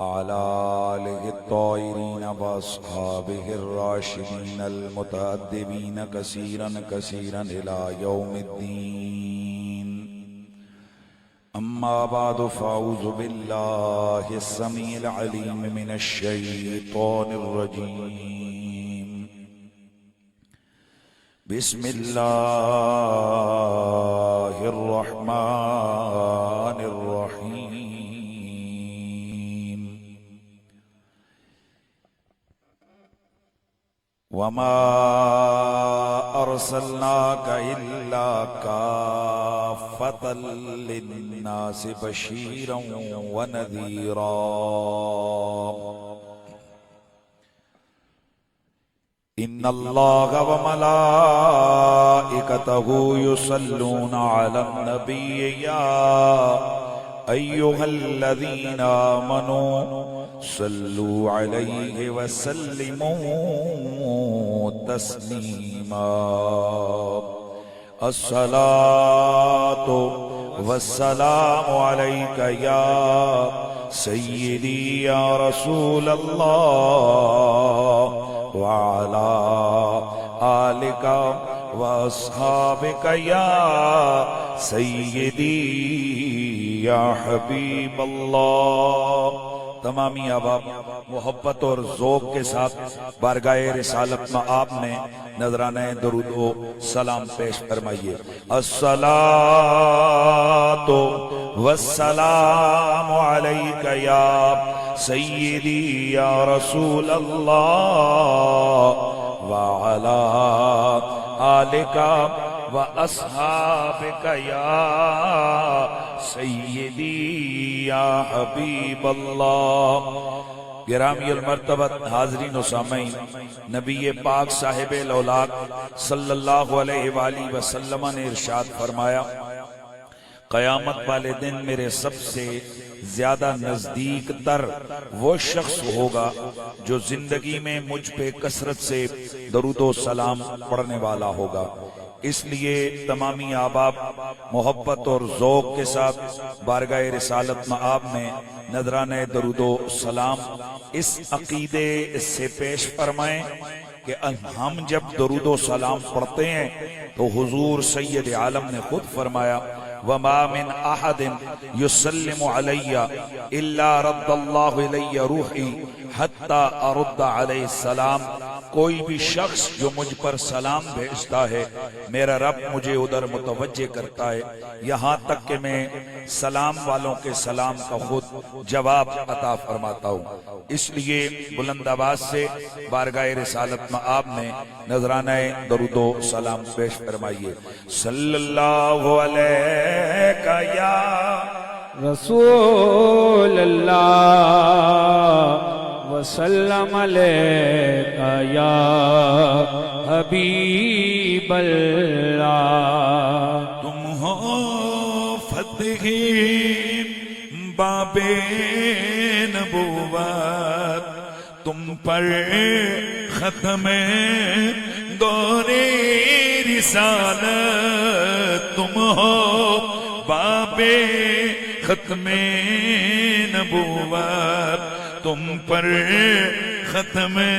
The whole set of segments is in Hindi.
अला आलिहि त्ताहिरीन व अस्हाबिहि अर्राशिदीन अल-मुतअद्दिबीन कसीरन कसीरन इला यौमिद्दीन। अम्मा बादु फ़अऊज़ु बिल्लाहिस समीइल अलीम मिनश शैतानिर रजीम। बिस्मिल्लाहिर रहमानिर रहीम। वमा अर्सलनाका इल्ला काफ़्फ़तल लिन्नासि बशीरन व नज़ीरा। इन्नल्लाहा व मलाइकतहु युसल्लूना अलन नबिय्यि या अय्युहल्लज़ीना आमनू सल्लू अलैहि व सल्लिमू तस्लीमा। अस्सलातु वस्सलामु अलैका या सय्यिदी या रसूलल्लाह व अला आलिका व अस्हाबिका या सय्यिदी या हबीबल्लाह। तमामी अहबाब मोहब्बत और ज़ौक़ के साथ बारगाह रिसालत में आपने नजराने दरूद व सलाम पेश फरमाइए। अस्सलातु वस्सलामु अलैका या सय्यिदी या रसूलल्लाह व अला आलिका व अस्हाबिका या सय्यदी या हबीबल्लाह। गिरामियल मर्तबत हाज़रीन व सामईन, नबी पाक साहिब औलाद सल्लल्लाहु अलैहि वसल्लम ने इरशाद फरमाया, क़यामत वाले दिन मेरे सबसे ज्यादा नजदीक तर वो शख्स होगा जो जिंदगी में मुझ पे कसरत से दरूद व सलाम पढ़ने वाला होगा। इसलिए तमामी आबाब मोहब्बत और ज़ौक़ के साथ बारगाह रिसालत में आपने नजराने दरूद व सलाम इस अकीदे से पेश फरमाएं कि हम जब दरूद व सलाम पढ़ते हैं तो हुजूर सैयद आलम ने खुद फरमाया, वमा मिन अहदिन युसल्लिमु अलैया इल्ला रद्दल्लाहु इलैया रूही हत्ता अरुद्द अलैहि सलाम। कोई भी शख्स जो मुझ पर सलाम भेजता है मेरा रब मुझे उधर मुतवज्जे करता है, यहाँ तक कि मैं सलाम वालों के सलाम का खुद जवाब अता फरमाता हूँ। इसलिए बुलंद आवाज से बारगाह रिसालत में आपने नजराना दरूद व सलाम पेश फरमाइए। सल्लल्लाहु अलैका या रसूल अल्लाह वसल्लम अलैका या हबीब अल्लाह। तुम हो फतही बाबे नबुव्वत, तुम पर खत्मे दौरे रिसालत। तुम हो बाबे खत्मे नबुव्वत, तुम पर खत्मे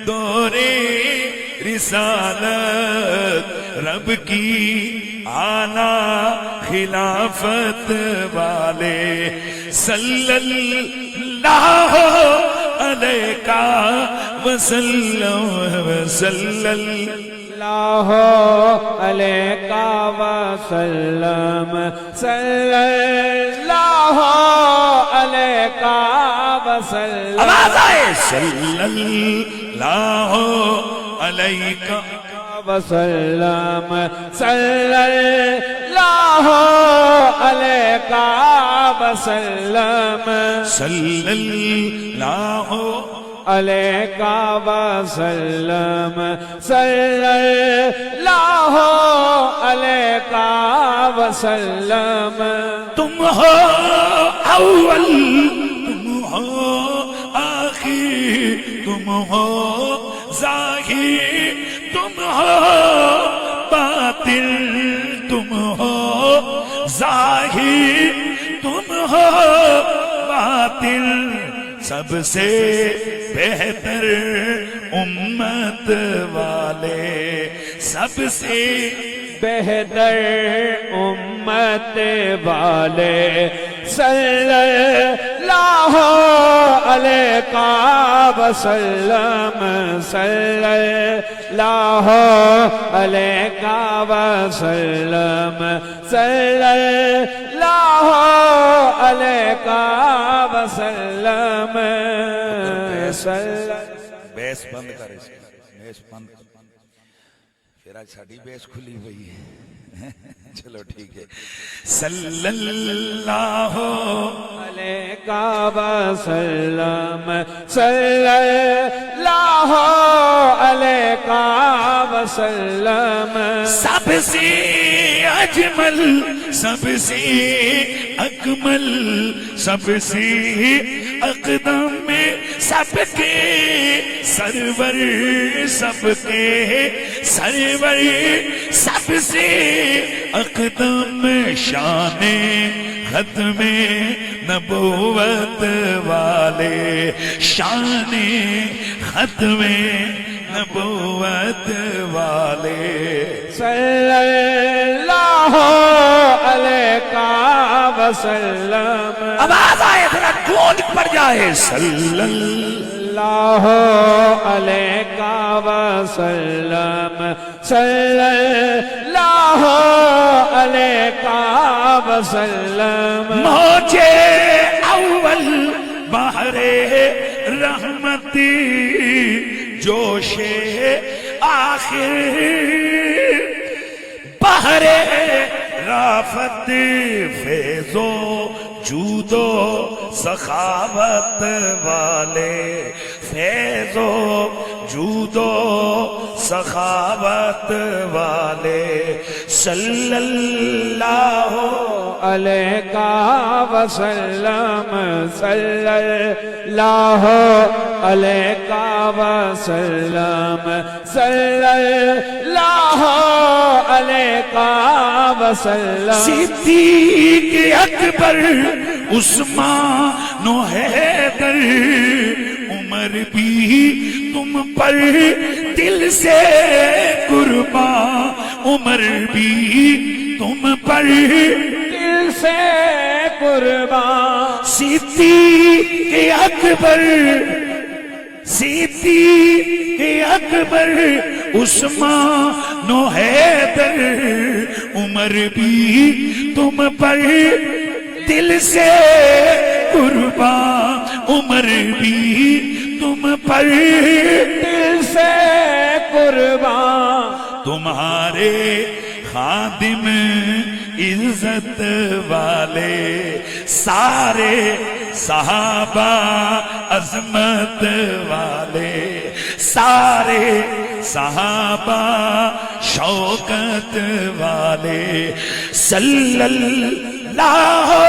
दौरे रिसालत। रब की आला खिलाफत वाले सल्लल्लाहु अलैका वसल्लम सल्लल्लाहु अलैका वसल्लम सल्लल्लाहु अलैका वसल्लम। आवाज़ आए, सल्लल्लाहु अलैका वसल्लम सल्लल्लाहु अलैका वसल्लम सल्लल्लाहु अलैका वसल्लम सल्लल्लाहु अलैका वसल्लम। तुम हो अव्वल, तुम हो आखिर, तुम हो ज़ाहिर, तुम हो बातिल, तुम हो ज़ाहिर, तुम हो बातिल। सबसे बेहतर उम्मत वाले, सबसे बेहतर उम्मत वाले सल्लल्लाहु अलैहि वसल्लम, सल्लल्लाहु अलैहि वसल्लम, सल्लल्लाहु अलैहि वसल्लम। बेस बंद कर, बेस बंद। फिर आज साड़ी बेस खुली हुई है। चलो ठीक है। सल्लल्लाहु अलैहि वसल्लम, सल्लल्लाहु अलैहि वसल्लम। सबसे अजमल, सबसे अकमल, सबसे अकदम में सबके सरवर, सबके सरवर, सबसे अकदम शाने खत्मे नबूवत वाले, शाने खत्मे नबूवत वाले। सल्लल्लाहु अलैहि वसल्लम। आवाज आए, थोड़ा गूंज पड़ जाए। सल्लल्लाहु अलैहि वसल्लम, सल्लल्लाहु अलैहि वसल्लम। मौजे अव्वल बहरे रहमती, जोशे आखिर बहरे राफत, फैजो जूदो सखावत वाले, फैजो जूदो सखावत वाले। सल्लल्लाहु अलैहि वसल्लम, सल्लल्लाहु अलैहि वसल्लम, सल्लल्लाहु अलैहि वसल्लम। सिद्दीक अकबर, उस्मान हैदर, उमर भी तुम पर दिल से कुर्बान, उमर भी तुम पर दिल से कुर्बान। सिद्दीक अकबर, सिद्दीक अकबर, उस्मान हैदर, उमर भी तुम पर दिल से कुर्बान, उमर भी तुम पर दिल से कुर्बान। तुम्हारे खादिम इज्जत वाले, सारे सहाबा अजमत वाले, सारे सहाबा शौकत वाले। सल्लल्लाहु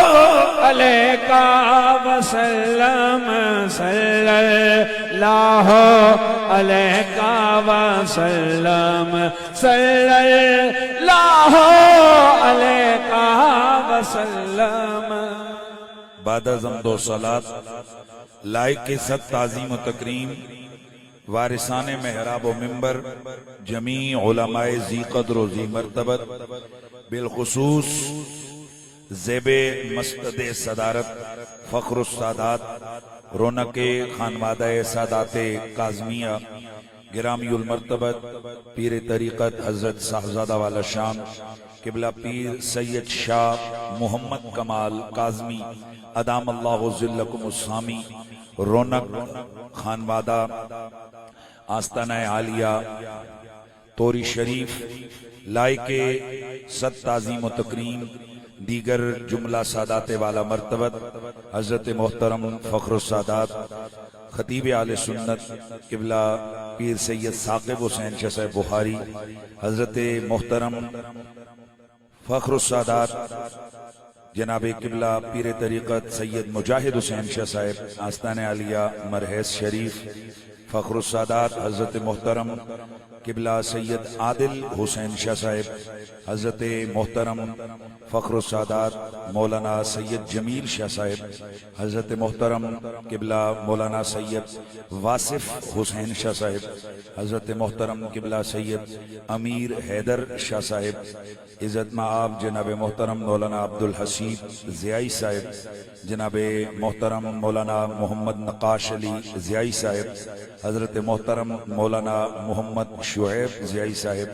अलैहि वसल्लम, सल्लल्लाहु अलैहि वसल्लम, सल्लल्लाहु अलैहि वसल्लम। बाद दो सलात लाइक के सत ताज़ीम व तकरीम वारिसान मेहराब व मिंबर जमी उलमाए ज़ी क़द्र व ज़ी मर्तबत बिलखुसूस ज़ेबे मस्तद सदारत फ़ख्र सादात रौनक खानवादा सादात काज़मिया गिरामीउल मर्तबत पीर तरीक़त हज़रत साहबजादा वाला शाम किबला पीर सैयद शाह मोहम्मद कमाल काज़मी अदाम अल्लाहु ज़िल्लकुम उस्सामी रौनक खानवादा आस्ताना आलिया तोरी शरीफ लाइके सत ताज़ीम व तकरीम दीगर जुमला सादात वाला मर्तबत हजरत मोहतरम फ़ख्र सादात खतीब आले सुन्नत किबला पीर सैयद साकिब हुसैन शाह साहब बुखारी हजरत मोहतरम फ़ख्र सादात जनाब किबला पीर तरीक़त सैयद मुजाहिद हुसैन शाह साहब आस्तान आलिया मरहज शरीफ फ़ख्र सादात हजरत मोहतरम किबला सैयद आदिल हुसैन शाह साहिब, हजरत मोहतरम फ़ख्रुस सादात मौलाना सैयद जमील शाह साहिब, हजरत मोहतरम किबला मौलाना सैयद वासिफ हुसैन शाह साहिब, हजरत मोहतरम किबला सैयद अमीर हैदर शाह साहिब, इज़्ज़त माआब जनाब मोहतरम मौलाना अब्दुल हसीब ज़ियाई साहिब, जनाब मोहतरम मौलाना मोहम्मद नकाश अली ज़ियाई साहिब, हजरत मोहतरम मौलाना मोहम्मद शुएब ज़ियाई साहिब,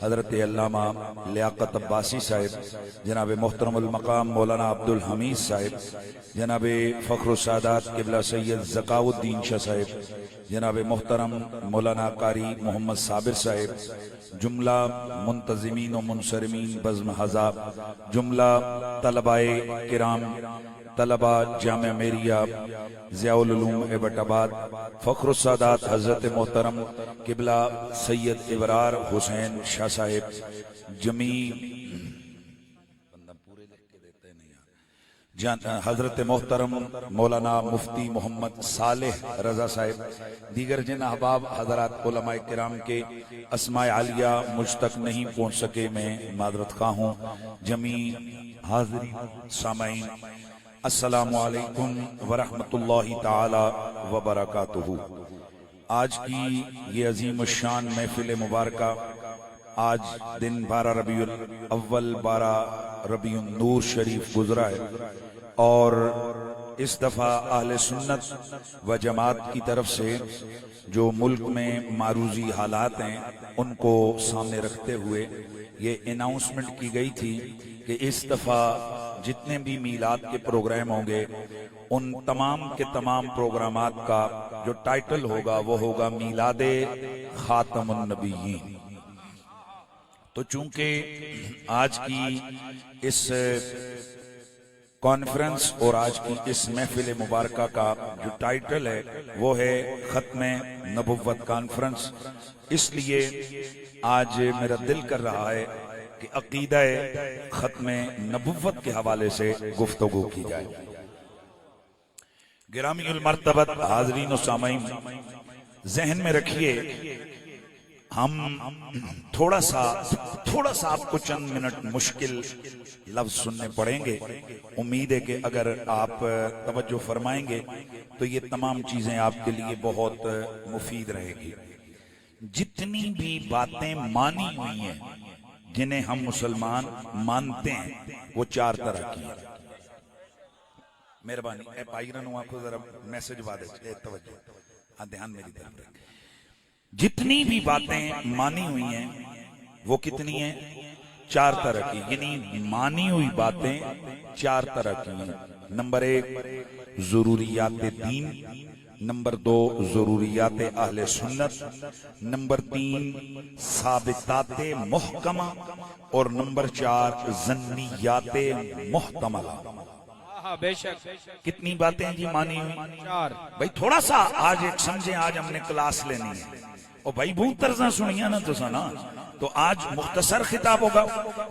हजरत अल्लामा लियाकत अब्बासी साहिब, जनाब मोहतरमुल मकाम मौलाना अब्दुल हमीद साहिब, जनाब फ़ख्रुस सादात किबला सैयद ज़काउद्दीन शाह साहिब, जनाब मोहतरम मौलाना कारी मोहम्मद साबिर साहिब, जुमला मुंतज़िमीन व मुनसरिमीन बज़्म हज़ा, जुमला तलबाए किराम, तलबा जामिया मेरिया ज़ियाउल उलूम एबटाबाद, फ़ख्रुस सादात हज़रत मोहतरम किबला सैयद इबरार हुसैन शाह साहिब, जमी हजरत मोहतरम मौलाना मुफ्ती मोहम्मद सालेह रजा साहिब, दीगर जिन अहबाब हजरात उलमाए किराम के अस्माए आलिया मुझ तक नहीं पहुंच सके, मैं मादरत खा हूँ। जमी हाज़िरीन सामाईन, अस्सलामु अलैकुम वरहमतुल्लाहि ताला व बरकातुहू। आज की ये अजीम शान महफिल मुबारका, आज दिन 12 रबीउल अव्वल 12 रबीउन नूर शरीफ गुजरा है और इस दफा अहले सुन्नत व जमात की तरफ से जो मुल्क में मारूजी हालात हैं उनको सामने रखते हुए ये अनाउंसमेंट की गई थी कि इस दफा जितने भी मीलाद के प्रोग्राम होंगे उन तमाम के तमाम प्रोग्रामात का जो टाइटल होगा वो होगा मीलादे खातमुन नबीयीन। तो चूंकि आज की इस कॉन्फ्रेंस और आज की इस महफिल मुबारका का जो टाइटल है वो है खत्मे नबुव्वत कॉन्फ्रेंस, इसलिए आज मेरा दिल कर रहा है कि अकीदा खत्मे नबुव्वत के हवाले से गुफ्तगू की जाए। गिरामीउल मर्तबत हाज़रीन व सामाईन, जहन में रखिए हम थोड़ा सा आपको चंद मिनट मुश्किल लफ्ज सुनने पड़ेंगे। उम्मीद है कि अगर आप तवज्जो फरमाएंगे तो ये तमाम चीजें आपके लिए बहुत मुफीद रहेगी। जितनी भी बातें मानी हुई हैं जिन्हें हम मुसलमान मानते हैं वो 4 तरह की हैं। मेहरबानी ए पाइरन आपको जरा मैसेज वादे तवज्जो ध्यान मेरी तरफ रखें। जितनी भी बातें मानी हुई हैं वो कितनी हैं? 4 तरह की, यानी मानी हुई बातें 4 तरह की हैं। नंबर 1 ज़रूरियात दीन, नंबर 2 ज़रूरियात अहले सुन्नत, नंबर 3 साबितात मुहकमा और नंबर 4 ज़न्नियात मुहतमला। बेशक। कितनी बातें जी मानी हुई? 4। भाई थोड़ा सा आज एक समझे, आज हमने क्लास लेनी है और भाई बहुत तर्जा सुनिए ना तो सना, तो आज मुख्तसर खिताब होगा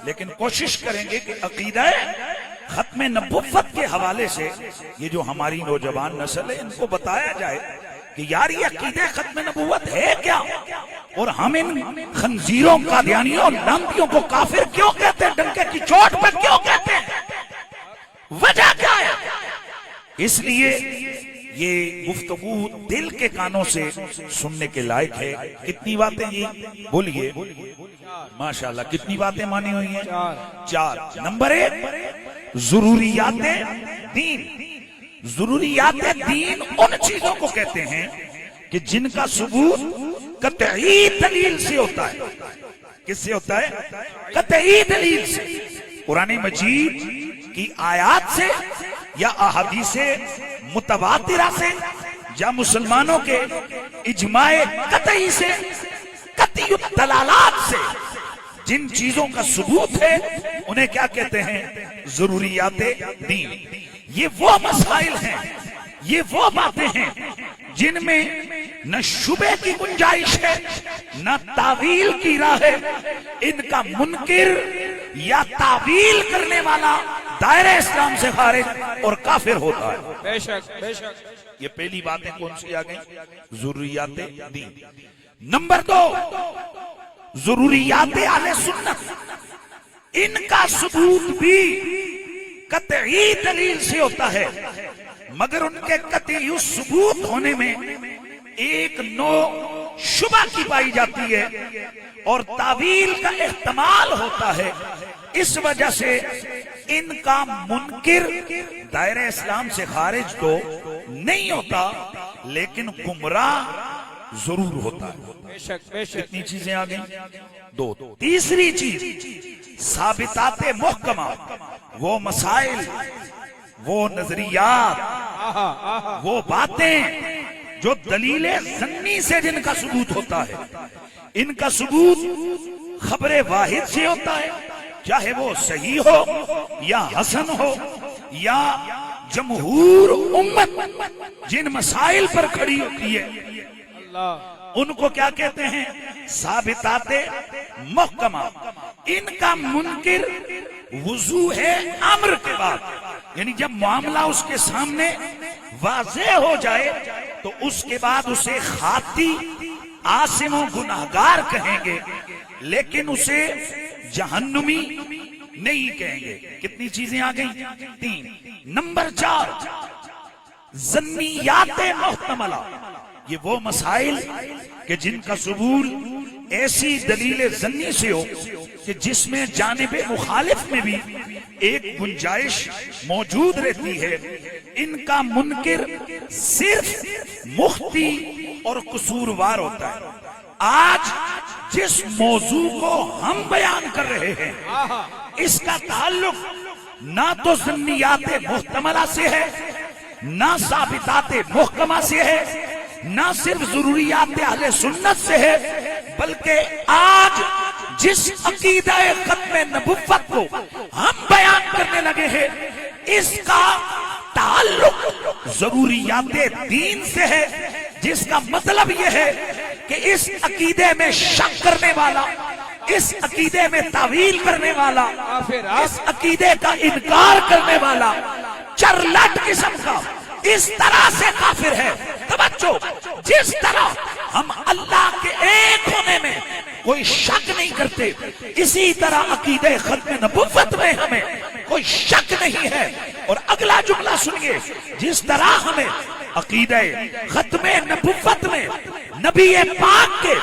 लेकिन कोशिश करेंगे कि अकीदा खत्मे नबुव्वत के हवाले से ये जो हमारी नौजवान नस्ल है इनको बताया जाए कि यार ये अकीदा खत्मे नबुव्वत है क्या, और हम इन खंजीरों कादियानियों नामतियों को काफिर क्यों कहते हैं, डंके की चोट पर क्यों कहते हैं, वजह क्या है। इसलिए ये गुफ्तगू दिल के कानों से सुनने के लायक है। कितनी बातें ये बोलिए माशाल्लाह, कितनी बातें मानी हुई हैं? 4। नंबर 1 ज़रूरियात दीन। ज़रूरियात दीन उन चीजों को कहते हैं कि जिनका सबूत कतई दलील से होता है। किससे होता है? कतई दलील से, कुरान मजीद की आयात से या अहादीसे मुतवातिरा से या मुसलमानों के इजमाए कतई से, कतई दलालात से जिन चीजों का सबूत है उन्हें क्या कहते हैं? ज़रूरियात दीन। ये वो मसाइल हैं, ये वो बातें हैं जिनमें न शुबे की गुंजाइश है न तावील की राह है। इनका मुनकिर या तावील करने वाला दायरे इस्लाम से खारिज और काफिर होता है। बेशक बेशक। ये पहली बातें कौन सी आ गई? ज़रूरियात दीन। नंबर 2, ज़रूरियात आले सुन्नत, इनका सबूत भी कतई दलील से होता है, मगर उनके कतई सबूत होने में एक नो शुबा की पाई जाती है और तावील का इस्तेमाल होता है। इस वजह से इनका मुनकिर दायरे इस्लाम से खारिज तो नहीं होता, लेकिन गुमराह जरूर होता है। बेशक बेशक। इतनी चीजें आ गई। 2, तीसरी चीज, साबिताते मुहकमा, वो मसाइल, वो नजरियात, वो बातें जो दलीले ज़न्नी से जिनका सबूत होता है, इनका सबूत खबरे वाहिद से होता है, चाहे वो सही हो या हसन हो या जमहूर उम्मत जिन मसाइल पर खड़ी होती है उनको क्या कहते हैं? साबिताते मुहकमा। इनका मुनकिर वुजू है अम्र के बाद, यानी जब मामला उसके सामने वाज़ेह हो जाए तो उसके बाद उसे खाती आसिम गुनाहगार कहेंगे, लेकिन उसे जहन्नुमी नहीं कहेंगे। कितनी चीजें आ गई? 3। नंबर 4, ज़न्नियाते मुहतमला, ये वो मसाइल कि जिनका सबूत ऐसी दलील ज़न्नी से हो कि जिसमें जानिबे मुखालिफ में भी एक गुंजाइश मौजूद रहती है। इनका मुनकिर सिर्फ मुख्ती और कसूरवार होता है। आज जिस मौजू को हम बयान कर रहे हैं, इसका ताल्लुक ना तो ज़न्नियाते मुहतमला से है, ना साबिताते मुहकमा से है, ना सिर्फ ज़रूरियात अहले सुन्नत से है, बल्कि आज जिस अकीदाए खत्मे नबुव्वत को हम बयान करने लगे हैं, इसका ताल्लुक ज़रूरियाते दीन से है, जिसका मतलब यह है कि इस अकीदे में शक करने वाला, इस अकीदे में तावील करने वाला, इस अकीदे का इनकार करने वाला चरलट किस्म का इस तरह से काफिर है। तवज्जो, जिस तरह हम अल्लाह के एक होने में कोई शक नहीं करते, इसी तरह अकीदे खत्मे नबुव्वत में हमें कोई शक नहीं है। और अगला जुमला सुनिए, जिस तरह हमें अकीदे खत्मे नबुव्वत में नबी पाक के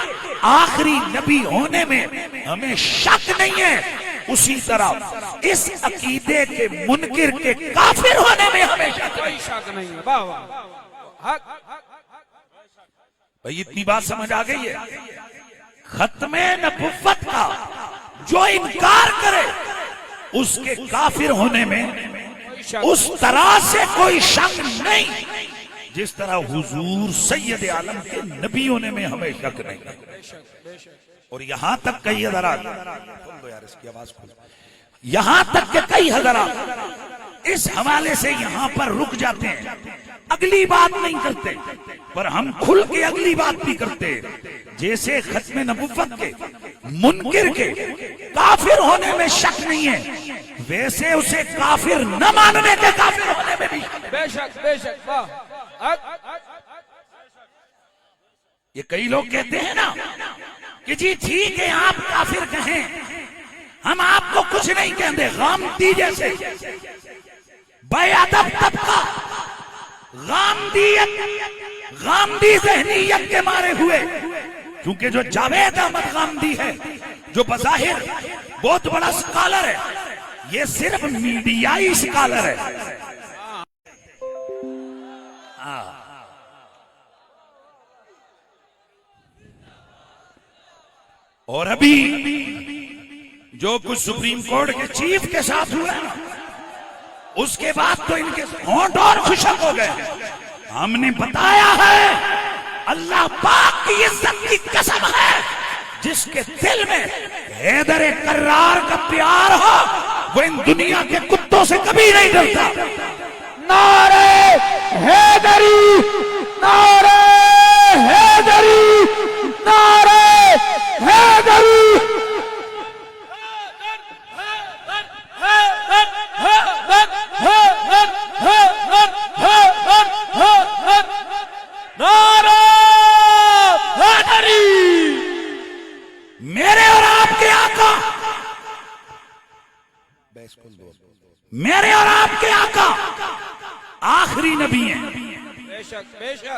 आखिरी नबी होने में हमें शक नहीं है, उसी तरह इस अकीदे के मुनकिर के काफिर होने में हमें कोई शक नहीं है। वाह वाह। भाई इतनी बात समझ आ गई है? खत्मे नबुव्वत का जो इनकार करे उसके काफिर होने में उस तरह से कोई शक नहीं, जिस तरह हुजूर सैयद आलम के नबी होने में हमें शक नहीं। और यहां तक कई हज़रात, यार इसकी आवाज खोल, यहां तक के कई हज़रात इस हवाले से यहां पर रुक जाते हैं, अगली बात नहीं करते, पर हम खुल के अगली बात भी करते हैं। जैसे खत्मे नबुव्वत के मुनकिर के काफिर होने में शक नहीं है, वैसे उसे काफिर न मानने के काफिर होने में भी। बेशक बेशक। वाह। ये कई लोग कहते हैं ना कि जी ठीक है आप काफिर कहें, हम आपको कुछ नहीं कहते। गामदी जैसे बेअदब तबका, गामदी ज़हनियत के मारे हुए, क्योंकि जो जावेद अहमद गामदी है, जो बज़ाहिर बहुत बड़ा स्कॉलर है, ये सिर्फ मीडियाई स्कॉलर है। और अभी जो कुछ सुप्रीम कोर्ट के चीफ के साथ हुआ, उसके बाद तो इनके होंठ और खुशक हो गए। हमने बताया है, अल्लाह पाक की इज्जत की कसम है, जिसके दिल में हैदर कर्रार का प्यार हो, वो इन दुनिया के कुत्तों से कभी नहीं डरता। नारे हैदरी, नारे हैदरी, नारे हैदरी। नारे हैदरी।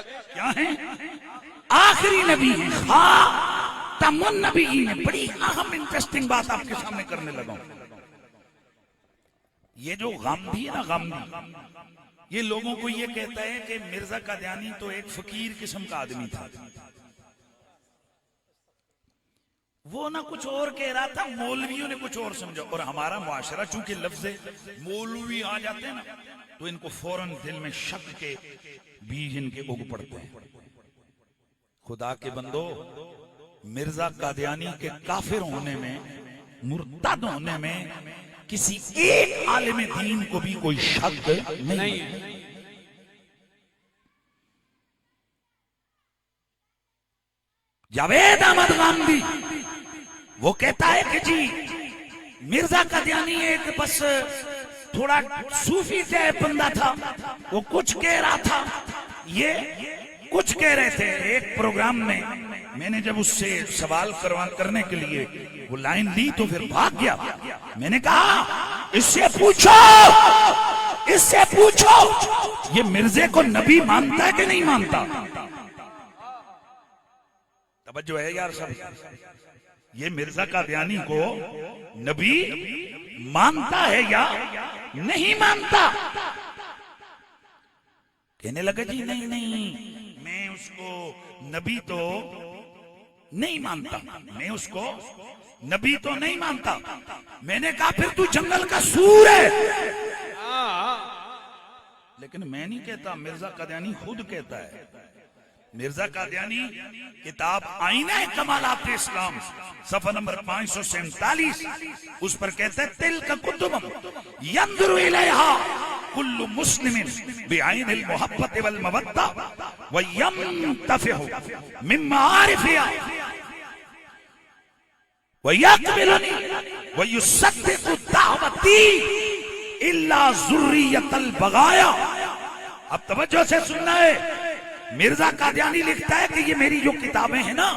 क्या है? आखिरी नबी है, खातमुन नबीयीन है। बड़ी अहम इंटरेस्टिंग बात आपके सामने करने लगा हूं। ये जो गांधी है ना, गांधी, ये लोगों को ये कहता है कि मिर्जा कादियानी तो एक फकीर किस्म का आदमी था। वो ना कुछ और कह रहा था, मौलवियों ने कुछ और समझा। और हमारा मुआशरा चूंकि लफ्ज मौलवी आ जाते हैं ना, तो इनको फौरन दिल में शक के बीज इनके उग पड़ते हैं। खुदा के बंदो, मिर्जा कादियानी के काफिर होने में, मुर्तद होने में किसी एक आलिम दीन को भी कोई शक नहीं। जावेद अहमद गांधी वो कहता है कि जी मिर्जा कादियानी एक बस थोड़ा सूफी टाइप बंदा था, वो कुछ कह रहा था, ये कुछ कह रहे थे। एक प्रोग्राम में मैंने जब उससे सवाल करने के लिए वो लाइन ली तो फिर भाग गया। मैंने कहा इससे पूछो ये मिर्जे को नबी मानता है कि नहीं मानता? तवज्जो है यार सब। ये मिर्जा कादियानी को नबी मानता है या नहीं मानता? कहने लगा जी नहीं, मैं उसको नबी तो नहीं मानता, मैं उसको नबी तो नहीं मानता। मैंने कहा फिर तू जंगल का सूर है। लेकिन मैं नहीं कहता, मिर्जा कादियानी खुद कहता है। मिर्जा कादियानी किताब आईना कमालात इस्लाम सफा नंबर 547 उस पर कहते हैं तिल का कुतुबम यंदुरु इलैहा कुल्लु मुस्लिमिन बिआइनिल मुहब्बत वल मवद्दा व यंतफिहु मिन मारिफिहा व यकबिलुनी व युसद्दिकु दावती इल्ला ज़ुर्रियतल बगाया। अब तवज्जो से सुनना है। मिर्जा कादियानी लिखता है कि ये मेरी जो किताबें हैं ना,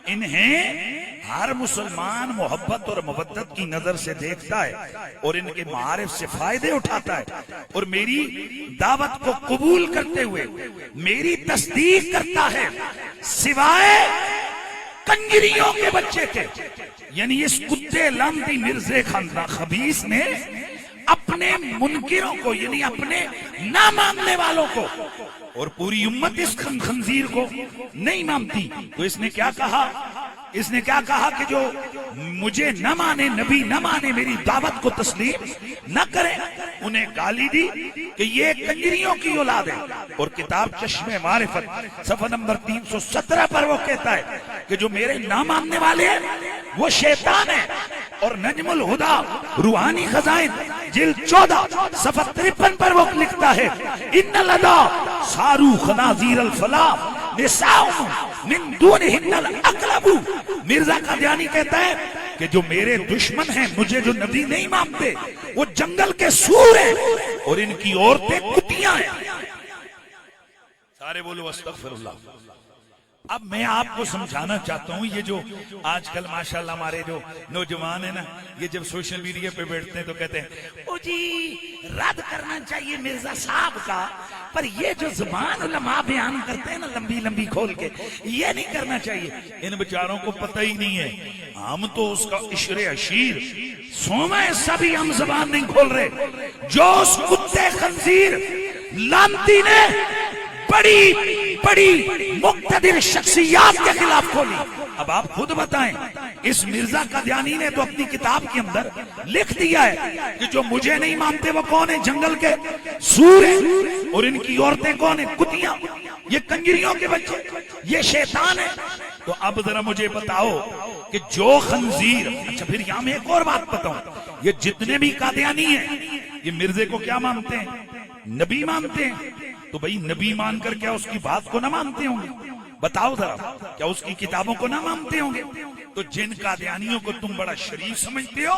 इन्हें हर मुसलमान मोहब्बत और मवद्दत की नजर से देखता है और इनके मारिफ से फायदे उठाता है और मेरी दावत को कबूल करते हुए मेरी तस्दीक करता है, सिवाय कंजरियों के बच्चे के। यानी इस कुत्ते लांती मिर्जे खानदान खबीस ने अपने मुनकिरों को, यानी अपने ना मानने वालों को, और पूरी उम्मत इस खंजीर को नहीं मानती, तो इसने क्या कहा? इसने क्या कहा कि जो मुझे न माने, नबी न माने, मेरी दावत को तस्लीम न करे, उन्हें गाली दी कि ये कंजरियों की औलाद है। और किताब चश्मे मारिफत सफा नंबर 317 पर वो कहता है कि जो मेरे ना मानने वाले हैं वो शैतान है। और नजमुल हुदा रूहानी खजाइन जिल्द 14 सफा 53 पर वो लिखता है इन्ना लदा सारू खनाजीर अल फला निसाउ मिन दूनिहिन्नल अकलबू। मिर्जा कादियानी कहता है कि जो मेरे दुश्मन हैं, मुझे जो नबी नहीं मानते, वो जंगल के सूर हैं और इनकी औरतें कुतियां हैं। सारे बोलो अस्तगफिरुल्लाह। अब मैं आपको समझाना चाहता हूं, ये जो आजकल माशाल्लाह हमारे जो नौजवान है ना, ये जब सोशल मीडिया पे बैठते हैं तो कहते हैं ओ जी रद्द करना चाहिए मिर्जा साहब का, पर ये जो जुबान उलमा बयान करते हैं ना लंबी लंबी खोल के, ये नहीं करना चाहिए। इन बेचारों को पता ही नहीं है, हम तो उसका इशरे अशीर सोमा सभी हम जुबान नहीं खोल रहे। जो उस कुत्ते खंजीर लांती ने बड़ी बड़ी मुक्तदिर शख्सियात के खिलाफ खोली। अब आप खुद बताएं, इस मिर्जा कादियानी ने तो अपनी किताब के अंदर लिख दिया है कि जो मुझे नहीं मानते वो कौन है? जंगल के सूर हैं। और इनकी औरतें कौन है? कुतियां, ये कंजरियों के बच्चे, ये शैतान है। तो अब जरा मुझे बताओ कि जो खंजीर, अच्छा फिर यहां मैं एक और बात बताऊं, ये जितने भी कादियानी हैं ये मिर्जे को क्या मानते हैं? नबी मानते हैं। तो भाई नबी मानकर क्या उसकी बात को ना मानते होंगे? बताओ जरा, क्या उसकी किताबों को ना मानते होंगे? तो जिन कादियानियों को तुम बड़ा शरीफ समझते हो,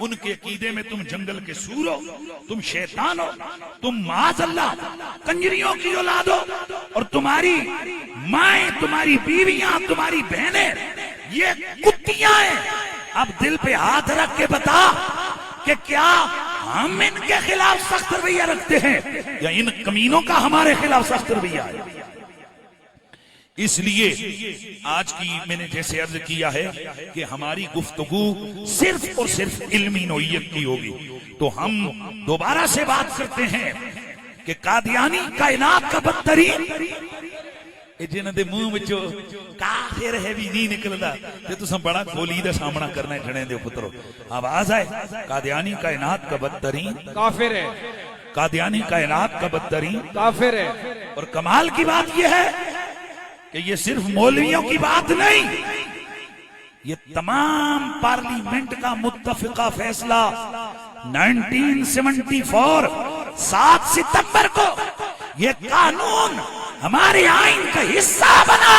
उनके अकीदे में तुम जंगल के सूर हो, तुम शैतान हो, तुम माज़अल्लाह कंजरियों की औलाद हो, और तुम्हारी माएं, तुम्हारी बीवियां, तुम्हारी बहनें ये कुत्तियां हैं। अब दिल पे हाथ रख के बता कि क्या हम इनके खिलाफ सख्त रवैया रखते हैं या इन कमीनों का हमारे खिलाफ सख्त रवैया है? इसलिए आज की मैंने जैसे अर्ज किया है कि हमारी गुफ्तगू सिर्फ और सिर्फ इल्मी नौइयत की होगी। तो हम दोबारा से बात करते हैं कि कादियानी कायनात का बदतरीन, जिन्हों के मुंह विचों काफिर है भी नहीं निकलता, ते तुसां बड़ा गोली का सामना करना है। जने दे पुत्रो आवाज आए, कादियानी कायनात का बदतरीन काफिर है, कादियानी कायनात का बदतरीन काफिर है। और कमाल की बात यह है कि ये सिर्फ मौलवियों की बात नहीं, ये तमाम पार्लियामेंट का मुत्तफिका फैसला 1974 7 सितंबर को ये कानून हमारे आइन का हिस्सा बना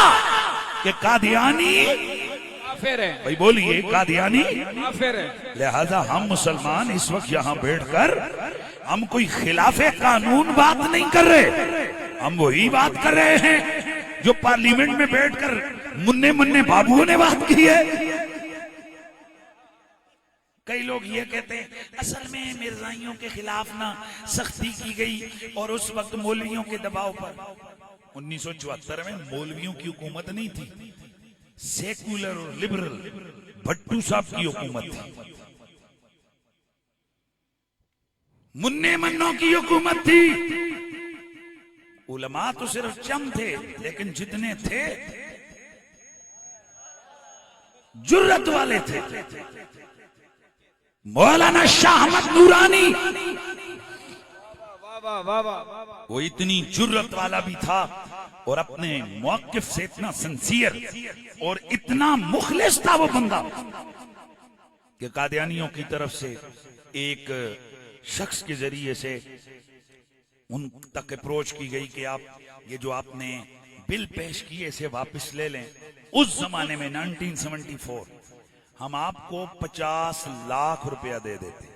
कि कादियानी काफिर है। भाई बोलिए, कादियानी काफिर है। लिहाजा हम मुसलमान इस वक्त यहाँ बैठकर हम कोई खिलाफे कानून बात नहीं कर रहे, हम वही बात कर रहे हैं जो पार्लियामेंट में बैठकर मुन्ने मुन्ने बाबुओं ने बात की है। कई लोग ये कहते हैं असल में मिर्जाइयों के खिलाफ ना सख्ती की गई और उस वक्त मौलवियों के दबाव पर। 1974 में मौलवियों की हुकूमत नहीं थी, सेकुलर और लिबरल भट्टू साहब की हुकूमत थी, मुन्ने मन्नों की हुकूमत थी। उलमा तो सिर्फ चम थे, लेकिन जितने थे जुर्रत वाले थे। मौलाना शाह अहमद नूरानी वो इतनी जुर्रत वाला भी था और अपने मौकिफ से इतना सिंसियर और इतना मुखलिस था वो बंदा कि कादियानियों की तरफ से एक शख्स के जरिए से उन तक अप्रोच की गई कि आप ये जो आपने बिल पेश किए इसे वापस ले लें। उस जमाने में 1974 हम आपको 50 लाख रुपया दे देते।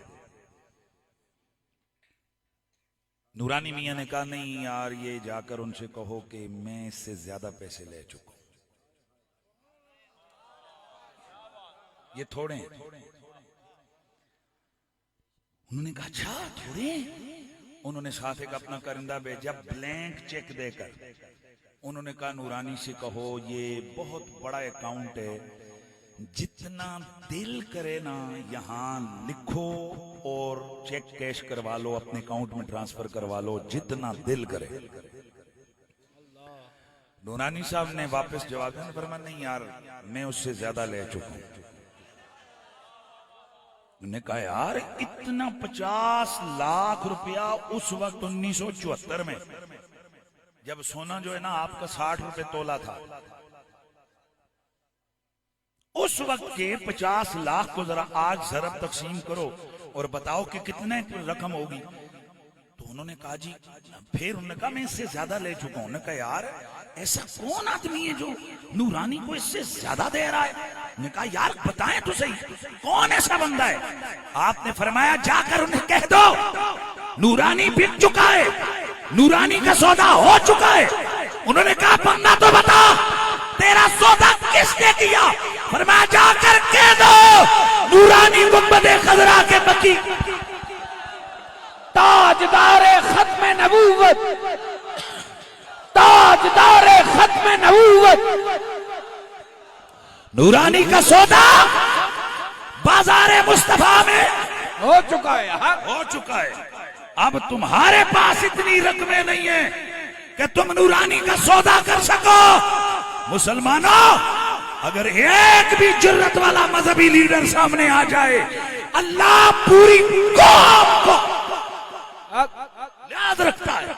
नूरानी मियां ने कहा नहीं यार, ये जाकर उनसे कहो कि मैं इससे ज्यादा पैसे ले चुका हूं, ये थोड़े हैं। उन्होंने कहा अच्छा थोड़े। उन्होंने साथ एक अपना करिंदा भेजा ब्लैंक चेक देकर। उन्होंने कहा नूरानी से कहो ये बहुत बड़ा अकाउंट है, जितना दिल करे ना यहाँ लिखो और चेक कैश करवा लो, अपने अकाउंट में ट्रांसफर करवा लो, जितना दिल करे। नूरानी साहब ने वापस जवाब दिया, फरमाया नहीं यार मैं उससे ज्यादा ले चुका हूं। उन्होंने कहा यार इतना 50 लाख रुपया उस वक्त 1974 में, जब सोना जो है ना आपका 60 रुपए तोला था, उस वक्त के 50 लाख को जरा आज जरब तकसीम करो और बताओ कि कितने रकम होगी। तो उन्होंने कहा जी, फिर उन्होंने कहा मैं इससे ज्यादा ले चुका हूं। उन्होंने कहा यार ऐसा कौन आदमी है जो नूरानी को इससे ज्यादा दे रहा है? उन्होंने कहा यार बताएं तो सही कौन ऐसा बंदा है। आपने फरमाया जाकर उन्हें कह दो नूरानी बिक चुका है, नूरानी का सौदा हो चुका है। उन्होंने कहा बंदा तो बता तेरा सौदा किसने किया? फरमाया जाकर कह दो नूरानी गुंबदे खजरा के बकी ताजदारे खत्म नबूवत, ताजदारे खत्म नबूवत, नूरानी का सौदा बाजारे मुस्तफा में हो चुका है। हाँ? हो चुका है। अब तुम्हारे पास इतनी रकमें नहीं है कि तुम नूरानी का सौदा कर सको। मुसलमानों, अगर एक भी जुर्रत वाला मजहबी लीडर सामने आ जाए, अल्लाह पूरी कौम को याद रखता है।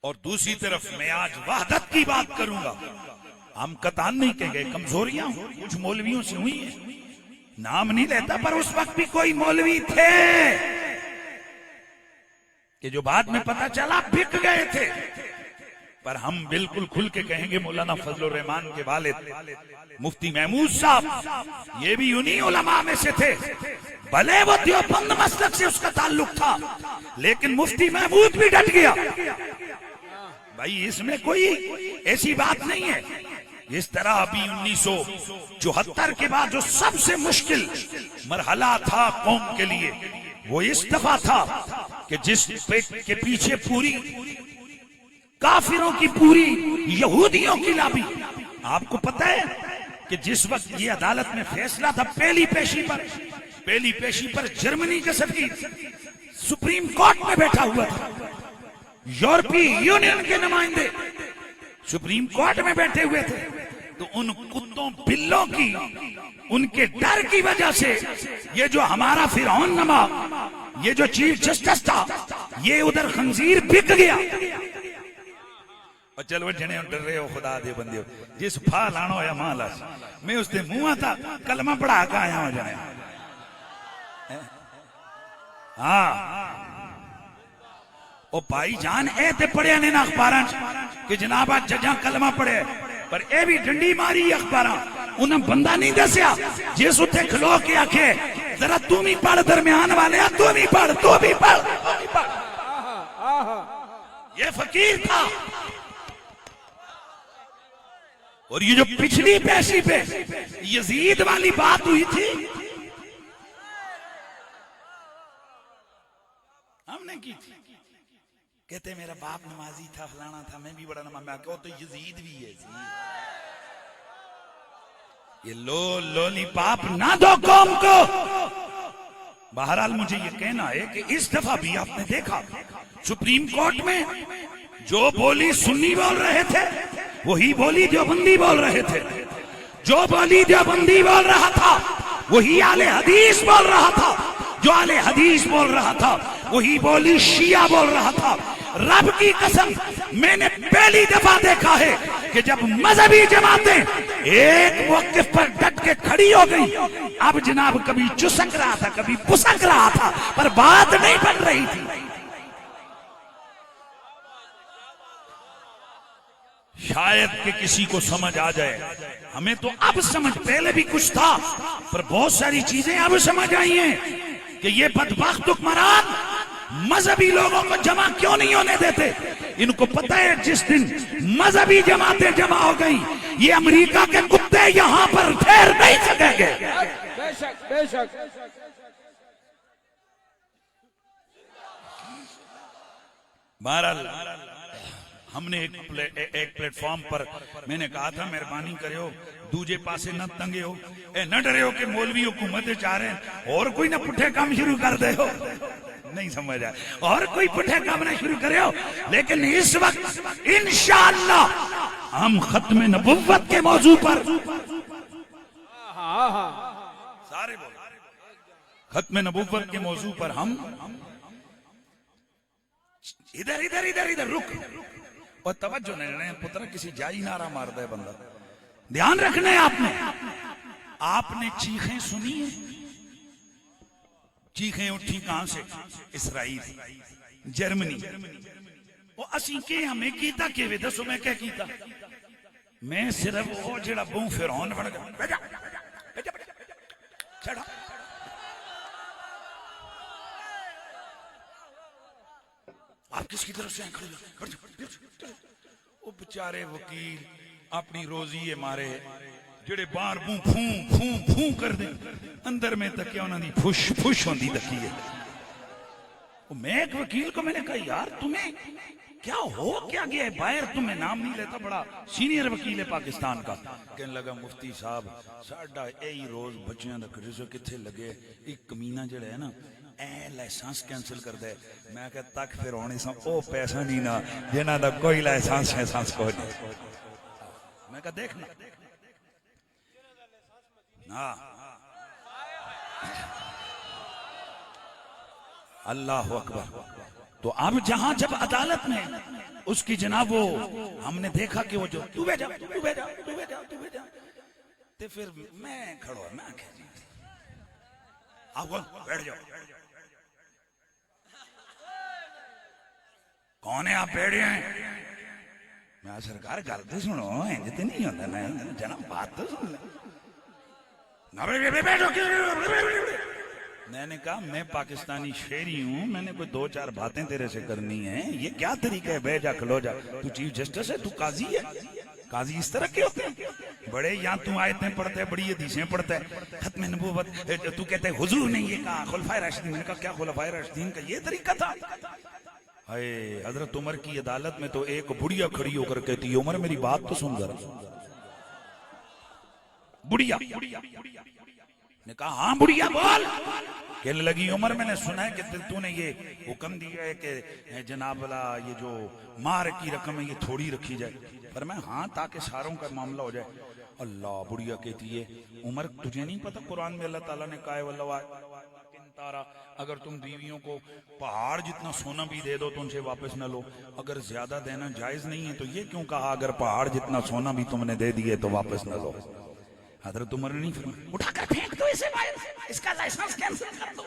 और दूसरी तरफ मैं आज वहदत की बात करूंगा। हम कतान नहीं कह गए, कमजोरियां कुछ मौलवियों से हुई है, नाम नहीं लेता, पर उस वक्त भी कोई मौलवी थे कि जो बाद में पता चला बिक गए थे। पर हम बिल्कुल खुल के कहेंगे मौलाना फजलुर रहमान के वालिद मुफ्ती महमूद साहब ये भी उन्हीं उलमा में से थे। भले वो देवबंद मसलक से उसका ताल्लुक था, लेकिन मुफ्ती महमूद भी डट गया। भाई इसमें कोई ऐसी बात नहीं है। इस तरह अभी 1974 के बाद जो सबसे मुश्किल मरहला था कौम के लिए, वो इस दफा था कि जिस के पीछे पूरी काफिरों की पूरी, यहूदियों की लॉबी। आपको पता है कि जिस वक्त ये अदालत में फैसला था, पहली पेशी पर जर्मनी के सफीर सुप्रीम कोर्ट में बैठा हुआ था। यूरोपीय यूनियन के नुमाइंदे सुप्रीम कोर्ट में बैठे हुए थे। तो उन कुत्तों बिल्लों की, उनके डर की वजह से ये जो हमारा फिरौन नमा, ये जो चीफ जस्टिस था, ये उधर खंजीर बिक गया। और चलो जने डर रहे हो, खुदा दे बंदे हो, जिस फा लानो या माला मैं उसके मुंह था कलमा पढ़ा के आया हो जाए। हाँ ओ भाई जान ए ते पढ़िया ने ना अखबारां कि जनाब आज जजा कलमा पढ़े, पर ए भी डंडी मारी अखबारां, उन्हें बंदा नहीं दसिया जिस उत्थे खलो के आखे जरा तू भी पढ़, दरमियान वाले तू भी पढ़, तू भी पढ़। ये फकीर था। और ये जो पिछली पेशी पे यजीद वाली बात हुई थी, हमने की थी। कहते मेरा बाप नमाजी था, फलाना था, मैं भी बड़ा नमाज। मैं कहूं तो यजीद भी है। ये लोलीपॉप ना दो कौम को। बहरहाल मुझे ये कहना है कि इस दफा भी आपने देखा सुप्रीम कोर्ट में जो बोली सुन्नी बोल रहे थे, वही बोली देवबंदी बोल रहे थे। जो बोली देवबंदी बोल रहा था, वही आले हदीस बोल रहा था। जो आले हदीस बोल रहा था, वही बोली शिया बोल रहा था। रब की कसम, मैंने पहली दफा देखा है कि जब मजहबी जमातें एक मौक़िफ़ पर डट के खड़ी हो गई, अब जनाब कभी चुसक रहा था, कभी पुसक रहा था, पर बात नहीं बन रही थी। शायद कि किसी को समझ आ जाए। हमें तो अब समझ, पहले भी कुछ था, पर बहुत सारी चीजें अब समझ आई हैं कि ये बदबख्त हुक्मरान मजहबी लोगों को जमा क्यों नहीं होने देते। इनको पता है जिस दिन मजहबी जमातें जमा हो गई, ये अमेरिका के कुत्ते यहां पर ठहर नहीं सकेंगे। बेशक बेशक। बहरहाल हमने एक प्लेटफॉर्म पर मैंने कहा था, मेहरबानी करो दूजे पासे न तंगे हो, न डरे हो कि मौलवी हुकूमत चाह रहे हैं और कोई ना पुठे काम शुरू कर दे हो। नहीं समझ आया, और कोई पुठे काम ना शुरू करे हो। लेकिन इस वक्त इंशाअल्लाह हम खत्म नबुव्वत के मौजू पर सारे बोल, खत्म नबुव्वत के मौजू पर हम इधर रुक और तवज्जो नहीं रहे पुत्र, किसी जाई नारा मार दे बंदा। ध्यान रखना है आपने चीखें सुनी है। चीखें उठी कहां से? Israel, Germany. वो असी के हमें कीता के वे दसो, मैं क्या कीता? मैं सिर्फ वो जेड़ा बहू फिरौन बन गया। आप किसकी तरफ से खड़े? वो बेचारे वकील अपनी रोजी है मारे, जेड़े बाहर बू फू फू फू कर दे, अंदर में तक उन्होंने फुश फुश होंदी तकी है। मैं एक वकील को मैंने कहा, यार तुम्हें क्या हो क्या गया है? बाहर तुम्हें नाम नहीं लेता, बड़ा सीनियर वकील है पाकिस्तान का। कहने लगा, मुफ्ती साहब साडा यही रोज बच्चियां दा खर्चा किथे लगे, एक कमीना जेड़ा है ना लाइसेंस कैंसिल कर दे। मैं कह तक फिर होने सा ओ पैसा नहीं ना जिन्हों का कोई लाइसेंस कोई नहीं। मैं कह देखना ना, अल्लाह अकबर। तो अब जहां जब अदालत में उसकी जनाब वो हमने देखा कि वो जो तू भेजा तो फिर मैं खड़ो, मैं आप बैठ जाओ। कौन है आप? बैठे हैं। मैं सरकार गल तो सुनो, इंज तो नहीं होता ना जनाब, बात तो सुन ले। मैंने कहा मैं पाकिस्तानी शेरी हूं, मैंने कोई दो चार बातें तेरे से करनी है। ये क्या तरीका है? बैठ जा, खलो जा। तू चीफ जस्टिस है, तू काजी है। काजी इस तरह के होते हैं बड़े, या तू आयतें पढ़ते है, बड़ी हदीसें पढ़ता है, खत्म नबूवत तू कहते है हुजूर ने ये कहा, खुलफाए राशिदीन। मैंने कहा क्या खुलफाए राशिदीन का ये तरीका था? हाय हजरत उमर की अदालत में तो एक बुढ़िया खड़ी होकर कहती है, उमर मेरी बात तो सुन जरा। बुढ़िया ने कहा, हाँ बुढ़िया बोल। कहने लगी, उमर मैंने सुना है कि तूने ये हुक्म दिया है कि जनाब वाला ये जो मार की रकम है ये थोड़ी रखी जाए। पर मैं हाँ, ताकि सारों का मामला हो जाए। अल्लाह, बुढ़िया कहती है, उमर तुझे नहीं पता कुरान में अल्लाह ताला ने कहा है वल्लाह तारा, अगर तुम बीवियों को पहाड़ जितना सोना भी दे दो तो उनसे वापस न लो। अगर ज्यादा देना जायज नहीं है तो ये क्यों कहा अगर पहाड़ जितना सोना भी तुमने दे दिए तो वापस न लो। हजरत उमर ने नहीं फरमाया, उठाकर फेंक दो इसे बाहर, इसका लाइसेंस कैंसिल कर दो,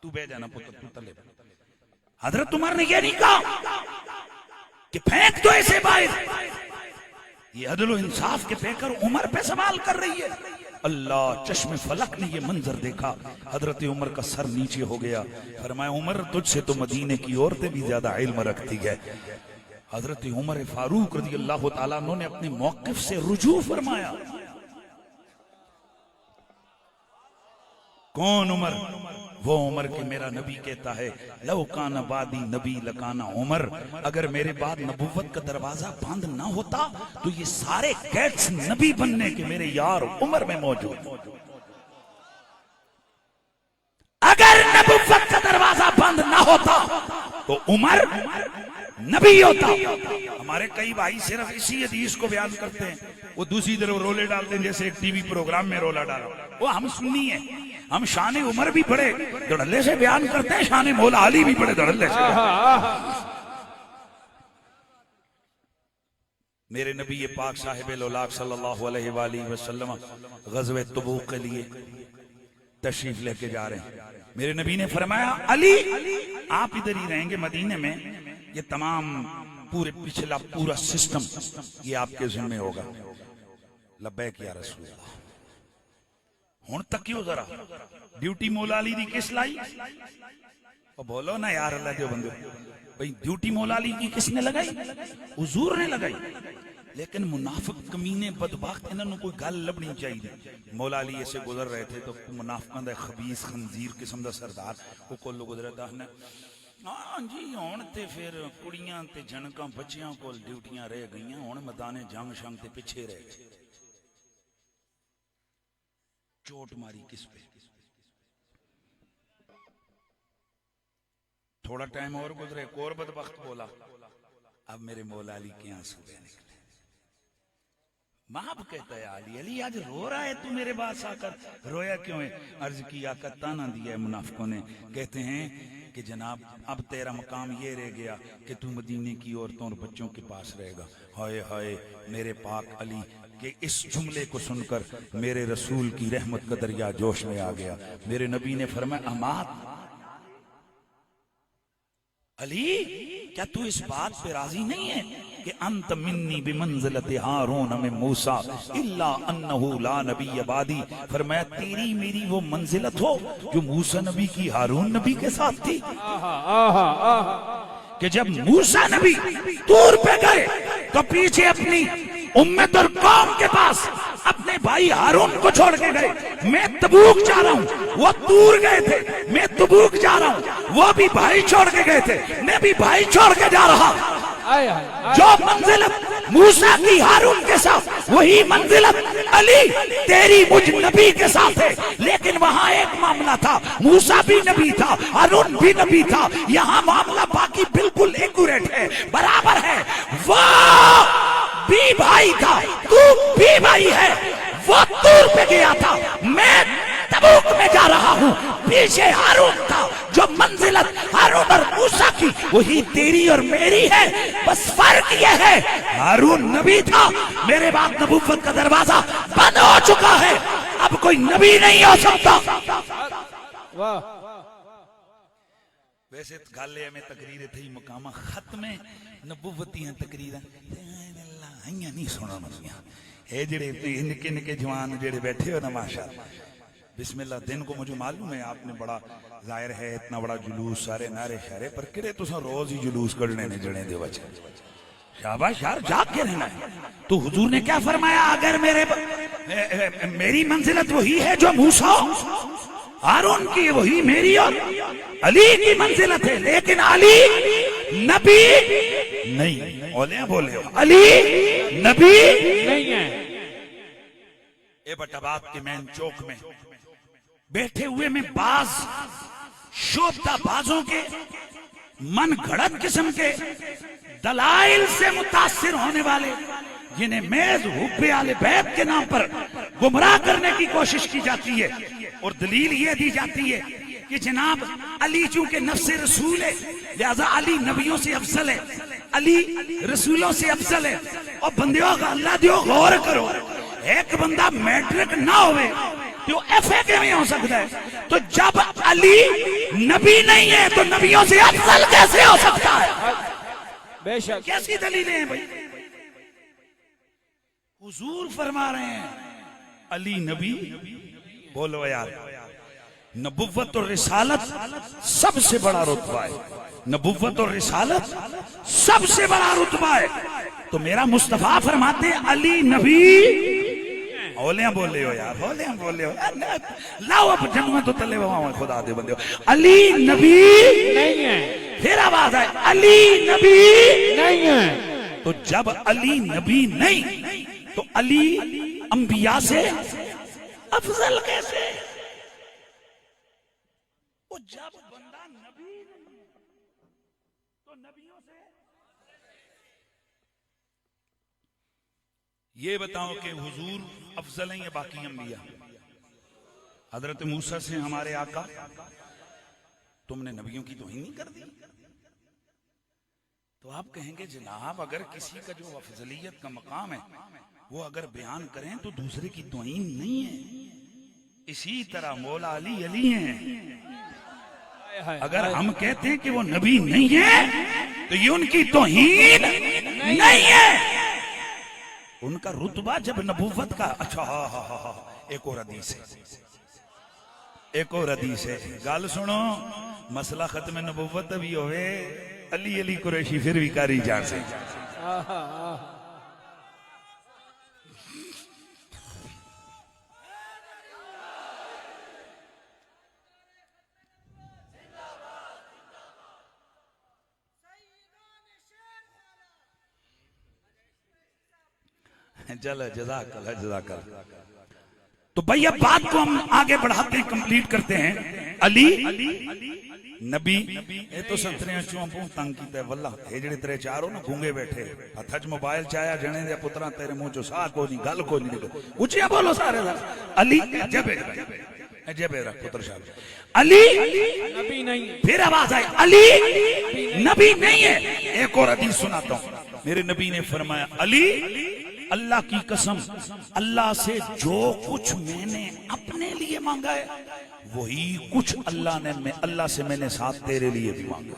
तू बह जाना पुत्र, तू तले। हजरत उमर ने यह नहीं कहा कि फेंक दो इसे बाहर। ये अदल इंसाफ के पेकर उमर पे सवाल कर रही है। अल्लाह, चश्मे फलक ने ये मंजर देखा, हजरत उमर का सर नीचे हो गया। फरमाया, उमर तुझसे तो मदीने की औरतें भी ज्यादा इल्म रखती है। हजरत उमर फारूक रज़ी अल्लाह तआला अन्हु ने अपने मौक़िफ़ से रुजू फरमाया। कौन उमर? वो उमर के मेरा नबी कहता है, लौ काना बादी नबी लकाना उमर, अगर मेरे बाद नबुव्वत का दरवाजा बंद ना होता तो ये सारे गेट्स नबी बनने के मेरे यार उमर में मौजूद। अगर नबुव्वत का दरवाजा बंद ना होता तो उमर नबी होता। हमारे कई भाई सिर्फ इसी हदीस को बयान करते हैं, वो दूसरी तरफ रोले डालते हैं, जैसे एक टीवी प्रोग्राम में रोला डाला। वो हम सुन्नी है, हम शान उमर भी बड़े धड़ल्ले से बयान करते हैं, शान मौला अली भी बड़े धड़ल्ले से। मेरे नबी पाक साहिब लौलाक सल्लल्लाहु अलैहि वसल्लम गज़वे तबूक के लिए तशरीफ लेके जा रहे हैं। मेरे नबी ने फरमाया, अली आप इधर ही रहेंगे मदीने में, ये तमाम पूरे पिछला पूरा सिस्टम ये आपके जिम्मे होगा। लब्बैक या रसूल अल्लाह। हुण तक क्यों जरा ड्यूटी मौला अली दी किस लाई? और बोलो ना यार अल्लाह के बंदे, भाई ड्यूटी मौला अली की किसने लगाई? हुजूर ने लगाई। लेकिन मुनाफिक कमीने बदबख्त इन्होंने कोई गल लभनी चाहिए। मौला अली ऐसे गुजर रहे थे तो मुनाफिकां दा खबीस खंजीर किस्म दा सरदार वो कोल गुजरे दा ने, हाँ जी हुण ते फिर कुड़ियां ते जनकां बच्चियां कोल ड्यूटियां रह गईयां, हुण मैदाने जंग शंग ते पिछे रह गए। चोट मारी किस पे? थोड़ा टाइम और गुजरे, एक और बदबख्त बोला, अब मेरे मौला अली के आंसू बह निकले। माँ कहता है, अली अली आज रो रहा है तू मेरे पास आकर, रोया क्यों है? अर्ज किया का ताना दिया है मुनाफिकों ने। कहते हैं कि जनाब अब तेरा मकाम ये रह गया कि तू मदीने की औरतों और बच्चों के पास रहेगा। हाय हाय, मेरे पाक अली के इस जुमले को सुनकर मेरे रसूल की रहमत का दरिया जोश में आ गया। मेरे नबी ने फरमाया, अमात अली, क्या तू इस बात पे राजी नहीं है कि अंत मिन्नी बिमंज़िलति हारून में मूसा इल्ला अन्नहु ला नबी बादी? फरमाया, तेरी मेरी वो मंजिलत हो जो मूसा नबी की हारून नबी के साथ थी। कि जब मूसा नबी तूर पे गए तो पीछे अपनी उम्मत और कौम के पास अपने भाई हारून को छोड़ के गए। मैं तबूक जा रहा हूँ, वो तूर गए थे, मैं तबूक जा रहा हूँ, वो भी भाई छोड़ के गए थे, मैं भी भाई छोड़ के जा रहा हूँ। जो मंजिलत मूसा की हारून के साथ, वही मंजिलत अली तेरी मुझ नबी के साथ है। लेकिन वहां एक मामला था, मूसा भी नबी था, हारून भी नबी था। यहाँ मामला बाकी बिल्कुल एक्यूरेट है, बराबर है। वो भी भाई था, तू भी भाई है। वो तूर पे गया था, मैं तबूक में जा रहा हूँ। पीछे हारून था। जो मंजिलत हारून और मूसा की, वही तेरी और मेरी है। बस फर्क यह है, हारून नबी था, मेरे बाद नबूवत का दरवाजा बंद हो चुका है, अब कोई नबी नहीं हो सकता। वाह। वैसे गल में तकरीर थी मुकामा खत्म नबूवतियां तकरीर नहीं सुना। ये जेड़े निके निके जवान जेड़े बैठे हो ना, माशाअल्लाह बिस्मिल्लाह, दिन को मुझे मालूम है आपने बड़ा जाहिर है इतना बड़ा जुलूस, सारे नारे शारे, पर किड़े तुसा रोज ही जुलूस करने ने जने दे बच्चे। शाबाश यार, जाग के रहना है। तो हुजूर ने क्या फरमाया, अगर मेरी मंजिलत वही है जो मूसा, हारून की वही मेरी और अली की मंजिलत है, लेकिन अली नबी नहीं। बोले बोले अली नबी नहीं है। ए बटाबाद के मैन चौक में बैठे हुए में बाज शोभता बाजों के मन घड़त किस्म के दलाइल से मुतासिर होने वाले, जिन्हें मेज हुब्बे आले बैत के नाम पर गुमराह करने की कोशिश की जाती है और दलील ये दी जाती है कि जनाब अली चूंकि नफ्से रसूल है लिहाजा अली नबियों से अफजल है, अली रसूलों से अफजल है। और बंदियों का अल्लाह दियो गौर करो, एक बंदा मैट्रिक ना होवे तो एफए के में हो सकता है, तो जब अली नबी नहीं है तो नबियों से अफजल कैसे हो सकता है? बेशक। कैसी दलीलें हैं भाई? हुजूर फरमा रहे हैं अली नबी। बोलो यार, नबुव्वत और रिसालत सबसे बड़ा रुतबा है, नबुव्वत और रिसालत सबसे बड़ा रुतबा है। तो मेरा मुस्तफा फरमाते हैं अली नबी। होले बोले हो यार, होले बोले हो, लाओ अब जन्म तो तले वहां खुदा दे बंदे हो। अली नबी नहीं है। फिर आवाज आए अली नबी नहीं है। तो जब अली नबी नहीं तो अली अंबिया से अफजल कैसे? वो जब बंदा नबी नहीं तो नबियों से। ये बताओ कि हुजूर अफजल हैं या बाकी अंबिया? हजरत मूसा से हमारे आका, तुमने नबियों की तौहीन नहीं कर दी? तो आप कहेंगे जनाब अगर किसी का जो अफजलियत का मकाम है वो अगर बयान करें तो दूसरे की तौहीन नहीं है। इसी तरह मौला अली अली हैं। अगर हम कहते हैं कि वो नबी नहीं है तो ये उनकी तौहीन नहीं है, उनका रुतबा जब नबुव्वत का। अच्छा हा, एक और हदीस है, एक और हदीस है, गाल सुनो। मसला खत्म नबुव्वत भी होवे, अली अली कुरैशी फिर भी कारी जान से। चल जज़ाकल्लाह जज़ाकल्लाह। तो भाई अब बात को हम आगे बढ़ाते हैं, कंप्लीट करते हैं। अली नबी ये तो संतरे चौंपू तंग कीता वल्ला, ये जेड़े तेरे चार हो ना गूंगे बैठे हथ च मोबाइल चाया जने दे पुत्रा तेरे मुंह चो साह को नहीं, गल को नहीं निकल। ऊंचिया बोलो सारे अली जबे रख पुत्र साहब अली नबी नहीं। फिर आवाज आई अली नबी नहीं है। एक और हदीस सुनाता हूं, मेरे नबी ने फरमाया अली अल्लाह की कसम, अल्लाह से जो कुछ मैंने अपने लिए मांगा है वही कुछ अल्लाह से मैंने साथ तेरे लिए भी मांगा।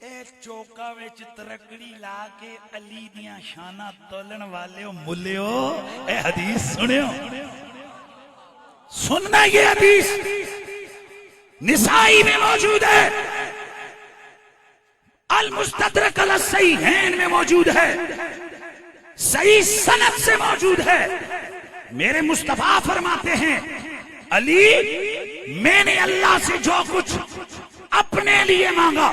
ए चौका विच तरकड़ी ला के अली दियां शाना तोलन वाले मुल्लियो, ए हदीस सुनियो, सुनना। ये हदीस निसाई में मौजूद है, अल मुस्तदरक अल सहीहैन में मौजूद है, सही सनद से मौजूद है। मेरे मुस्तफा फरमाते हैं अली मैंने अल्लाह से जो कुछ अपने लिए मांगा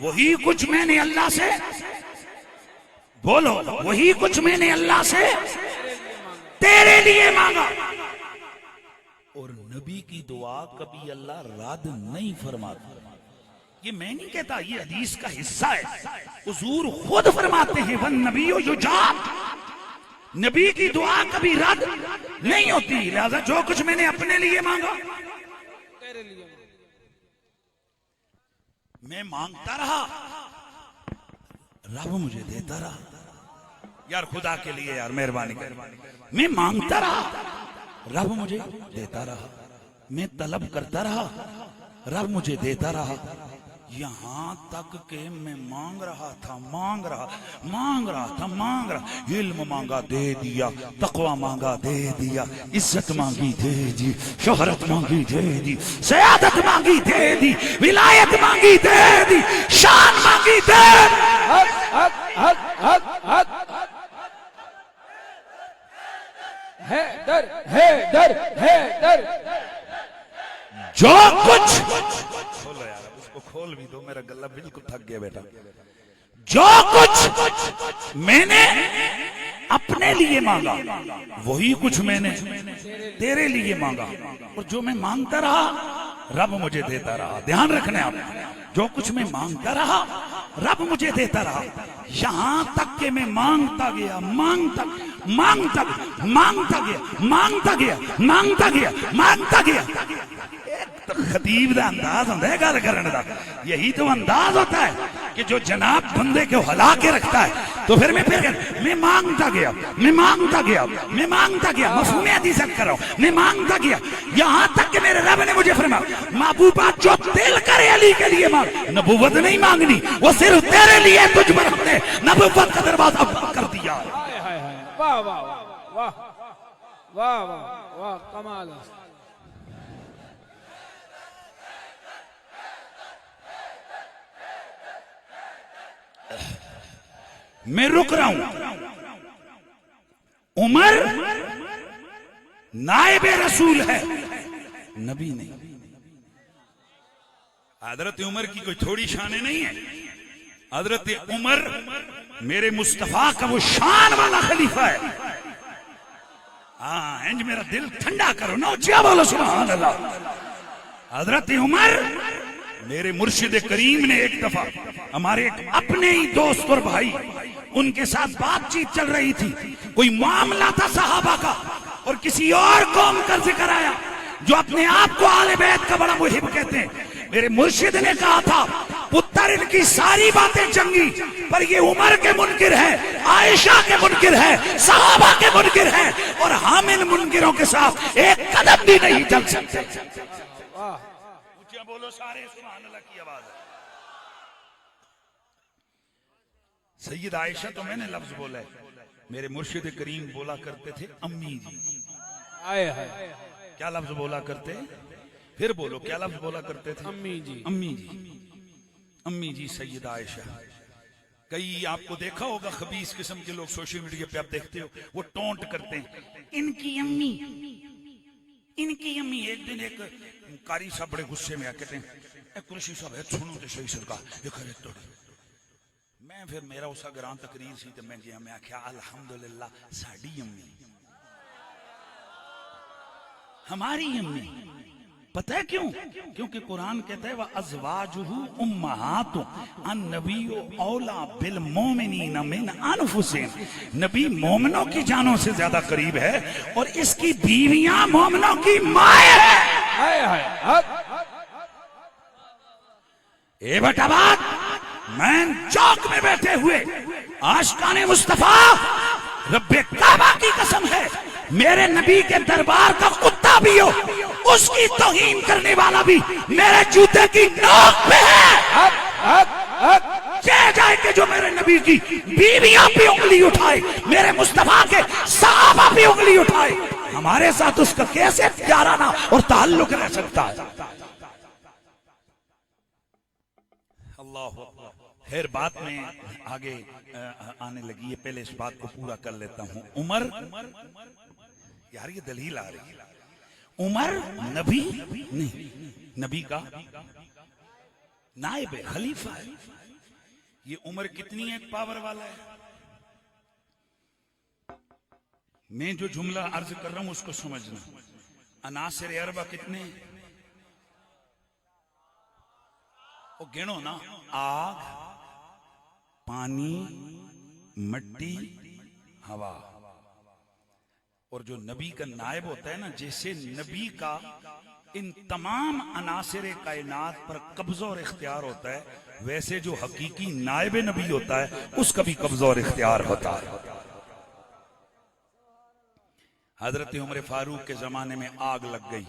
वही कुछ मैंने अल्लाह से, बोलो वही कुछ मैंने अल्लाह से तेरे लिए मांगा। और नबी की दुआ कभी अल्लाह रद्द नहीं फरमाता। ये मैं नहीं कहता, ये हदीस का हिस्सा है। हुजूर खुद फरमाते हैं वन नबियो युजाब, नबी की दुआ कभी रद्द नहीं होती। लिहाजा जो कुछ मैंने अपने लिए मांगा तेरे लिए मैं मांगता रहा, रब मुझे देता रहा। यार खुदा के लिए यार मेहरबानी कर, मैं मांगता रहा, रब मुझे देता रहा, मैं तलब करता रहा, रब मुझे देता रहा। यहां तक के मैं मांग रहा था, मांग रहा, इल्म मांगा दे दिया, तकवा मांगा दे दिया, इज्जत मांगी दे दी, शोहरत मांगी दे दी, सयादत मांगी दे दी, विलायत मांगी दे दी, शान मांगी दे है दर है दर है दर। जो कुछ खोलो यार, उसको खोल भी दो, मेरा गला बिल्कुल थक गया बेटा। जो कुछ मैंने अपने लिए मांगा वही कुछ मैंने तेरे लिए मांगा, और जो मैं मांगता रहा रब मुझे देता रहा। ध्यान रखना आप, जो कुछ मैं मांगता रहा रब मुझे देता रहा, यहां तक कि मैं मांगता गया मांगता मांगता मांगता गया मांगता गया मांगता गया मांगता गया। तो खतीब का अंदाज होता है गल करने का, यही तो अंदाज होता है कि जो जनाब बंदे को हिला के रखता है। तो फिर मैं मांगता गया मैं मांगता गया मैं मांगता गया, मफहूम हदीस कर रहा हूं, मैं मांगता गया यहां तक कि मेरे रब ने मुझे फरमाया महबूबा जो दिल करे अली के लिए मांग। नबूवत नहीं मांगनी, वो सिर्फ तेरे लिए, तुझ पर हमने नबूवत का दरवाजा कर दिया। वाह वाह वाह वाह वाह वाह कमाल है। मैं रुक रहा हूं। उमर नायबे रसूल है, नबी नहीं। हजरत उमर की कोई थोड़ी शान नहीं है। हजरत उमर मेरे मुस्तफा का वो शान वाला खलीफा है। हाँ, इंज मेरा दिल ठंडा करो ना, क्या बोलो सुभान अल्लाह। हजरत उमर मेरे मुर्शिद करीम ने एक दफा हमारे एक अपने ही दोस्त और भाई, उनके साथ बातचीत चल रही थी, कोई मामला था सहाबा का, और किसी और कौम का जिक्र आया जो अपने आप को आले बैत का बड़ा मुहिब कहते हैं। मेरे मुर्शिद ने कहा था पुत्र इनकी सारी बातें चंगी, पर ये उमर के मुनकिर है, आयशा के मुनकिर है, सहाबा के मुनकिर है, और हम इन मुनकिरों के साथ एक कदम भी नहीं चल सकते। बोलो सारे सुभान अल्लाह की आवाज है। सैयद आयशा तो मैंने लफ्ज बोला है, मेरे मुर्शिद करीम बोला करते थे अम्मी जी। आए हाय, क्या लफ्ज बोला करते, फिर बोलो क्या लफ्ज बोला करते थे? अम्मी जी। अम्मी जी, अम्मी जी सैयद आयशा। कई आपको देखा होगा खबीस किस्म के लोग सोशल मीडिया पे आप देखते हो, वो टोंट करते हैं इनकी अम्मी इनकी अम्मी। एक दिन एक कारी साहब बड़े गुस्से में आके कुरशी साहब है सुनो तो सही सरकार तो मैं फिर मेरा उस ग्रां तकरीर सी तो मैं गया, मैं आख्या अल्हम्दुलिल्लाह साडी अम्मी हमारी अम्मी। पता है क्यों? क्योंकि कुरान कहता है वह अज़वाजुहु उम्महातु अन्नबिय्यु औला बिल मोमिनीन मिन अनफुसिहिम। नबी मोमिनों की जानों से ज्यादा करीब है, और इसकी बीवियां मोमिनों की माए है। ए बेटा बात, मैं चौक में बैठे हुए आशिकाने मुस्तफा रब्बे काबा की कसम है, मेरे नबी के दरबार का कुत्ता भी हो, उसकी तौहीन करने वाला भी मेरे जूते की नोक पे है। कह जाए कि जो मेरे नबी की बीवियां भी उंगली उठाए, मेरे मुस्तफा के सहाबा भी उंगली उठाए, हमारे साथ उसका कैसे प्याराना और ताल्लुक रह सकता है? अल्लाह। फिर बात में आगे आने लगी है, पहले इस बात को पूरा कर लेता हूं। उमर, यार ये दलील आ रही है, उमर नबी नहीं, नबी का नायब है, खलीफा है। ये उमर कितनी एक पावर वाला है। मैं जो जुमला अर्ज कर रहा हूं उसको समझना। अनासिर अरबा कितने, वो गिनो ना, आग, पानी, मिट्टी, हवा। और जो नबी का नायब होता है ना, जैसे नबी का इन तमाम अनासिर कायनात पर कब्जा और इख्तियार होता है, वैसे जो हकीकी नायब नबी होता है उसका भी कब्जा और इख्तियार होता है। हजरत उमर फारूक के जमाने में आग लग गई,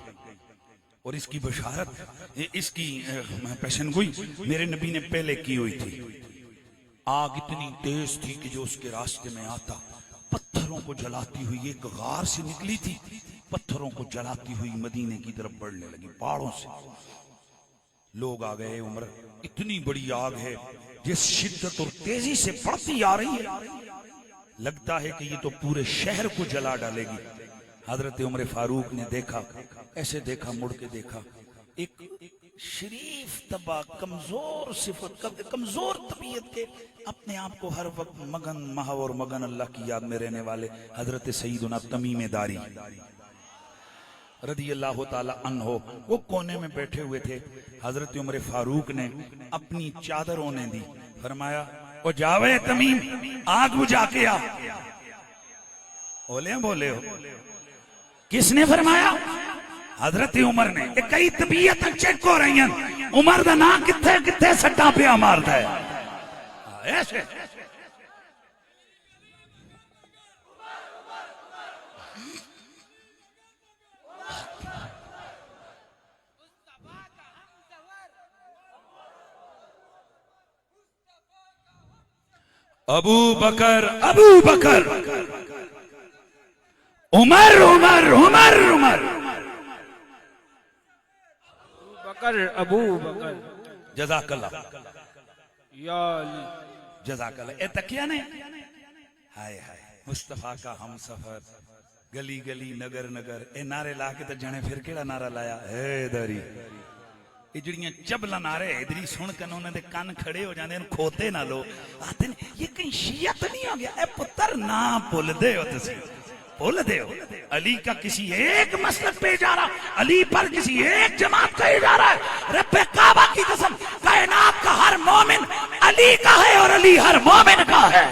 और इसकी बशारत, इसकी पेशनगोई मेरे नबी ने पहले की हुई थी। आग इतनी तेज थी कि जो उसके रास्ते में आता पत्थरों को जलाती हुई एक गार से निकली थी, पत्थरों को जलाती हुई मदीने की तरफ बढ़ने लगी। पहाड़ों से लोग आ गए, उमर इतनी बड़ी आग है जिस शिद्दत और तेजी से बढ़ती आ रही है, लगता है कि ये तो पूरे शहर को जला डालेगी। हजरत उमर फारूक ने देखा, ऐसे देखा, मुड़ के देखा, एक शरीफ तबा, कमजोर सिफत, कमजोर तबीयत के, अपने आप को हर वक्त मगन महावर मगन अल्लाह की याद में रहने वाले हजरत सईदुना तमीम दारी रदी अल्लाह ताला अन्हो वो कोने में बैठे हुए थे। हजरत उमर फारूक ने अपनी चादर उन्हें दी, फरमाया ओ जावे तमीम, आग बुझा के आ। बोले हो किसने फरमाया? हजरत उमर ने। कई तबीयत चेक हो रही हैं, उमर दा ना किथे किथे सट्टा पिया मारता है ऐसे। अबू बकर उमर उमर उमर उमर बकर अबू बकर जज़ाकल्लाह या अली जज़ाकल्लाह। ए तकिया ने हाय हाय मुस्तफा का हम सफर, गली गली नगर नगर, ए नारे ला के तो जने फिर केड़ा नारा लाया है दरी। ये जड़ियां चबला नारे इधरी सुन के उन्होंने कान खड़े हो जाते हैं, खोते ना लो, आते ये कहीं शियत नहीं हो गया। ए पुत्र ना भुल दे हो, तुसी भुल दे हो। अली का किसी एक मसलक पे जा रहा, अली पर किसी एक जमात का जा रहा है। रब्बे काबा की कसम, कायनात का हर मोमिन अली का है और अली हर मोमिन का है।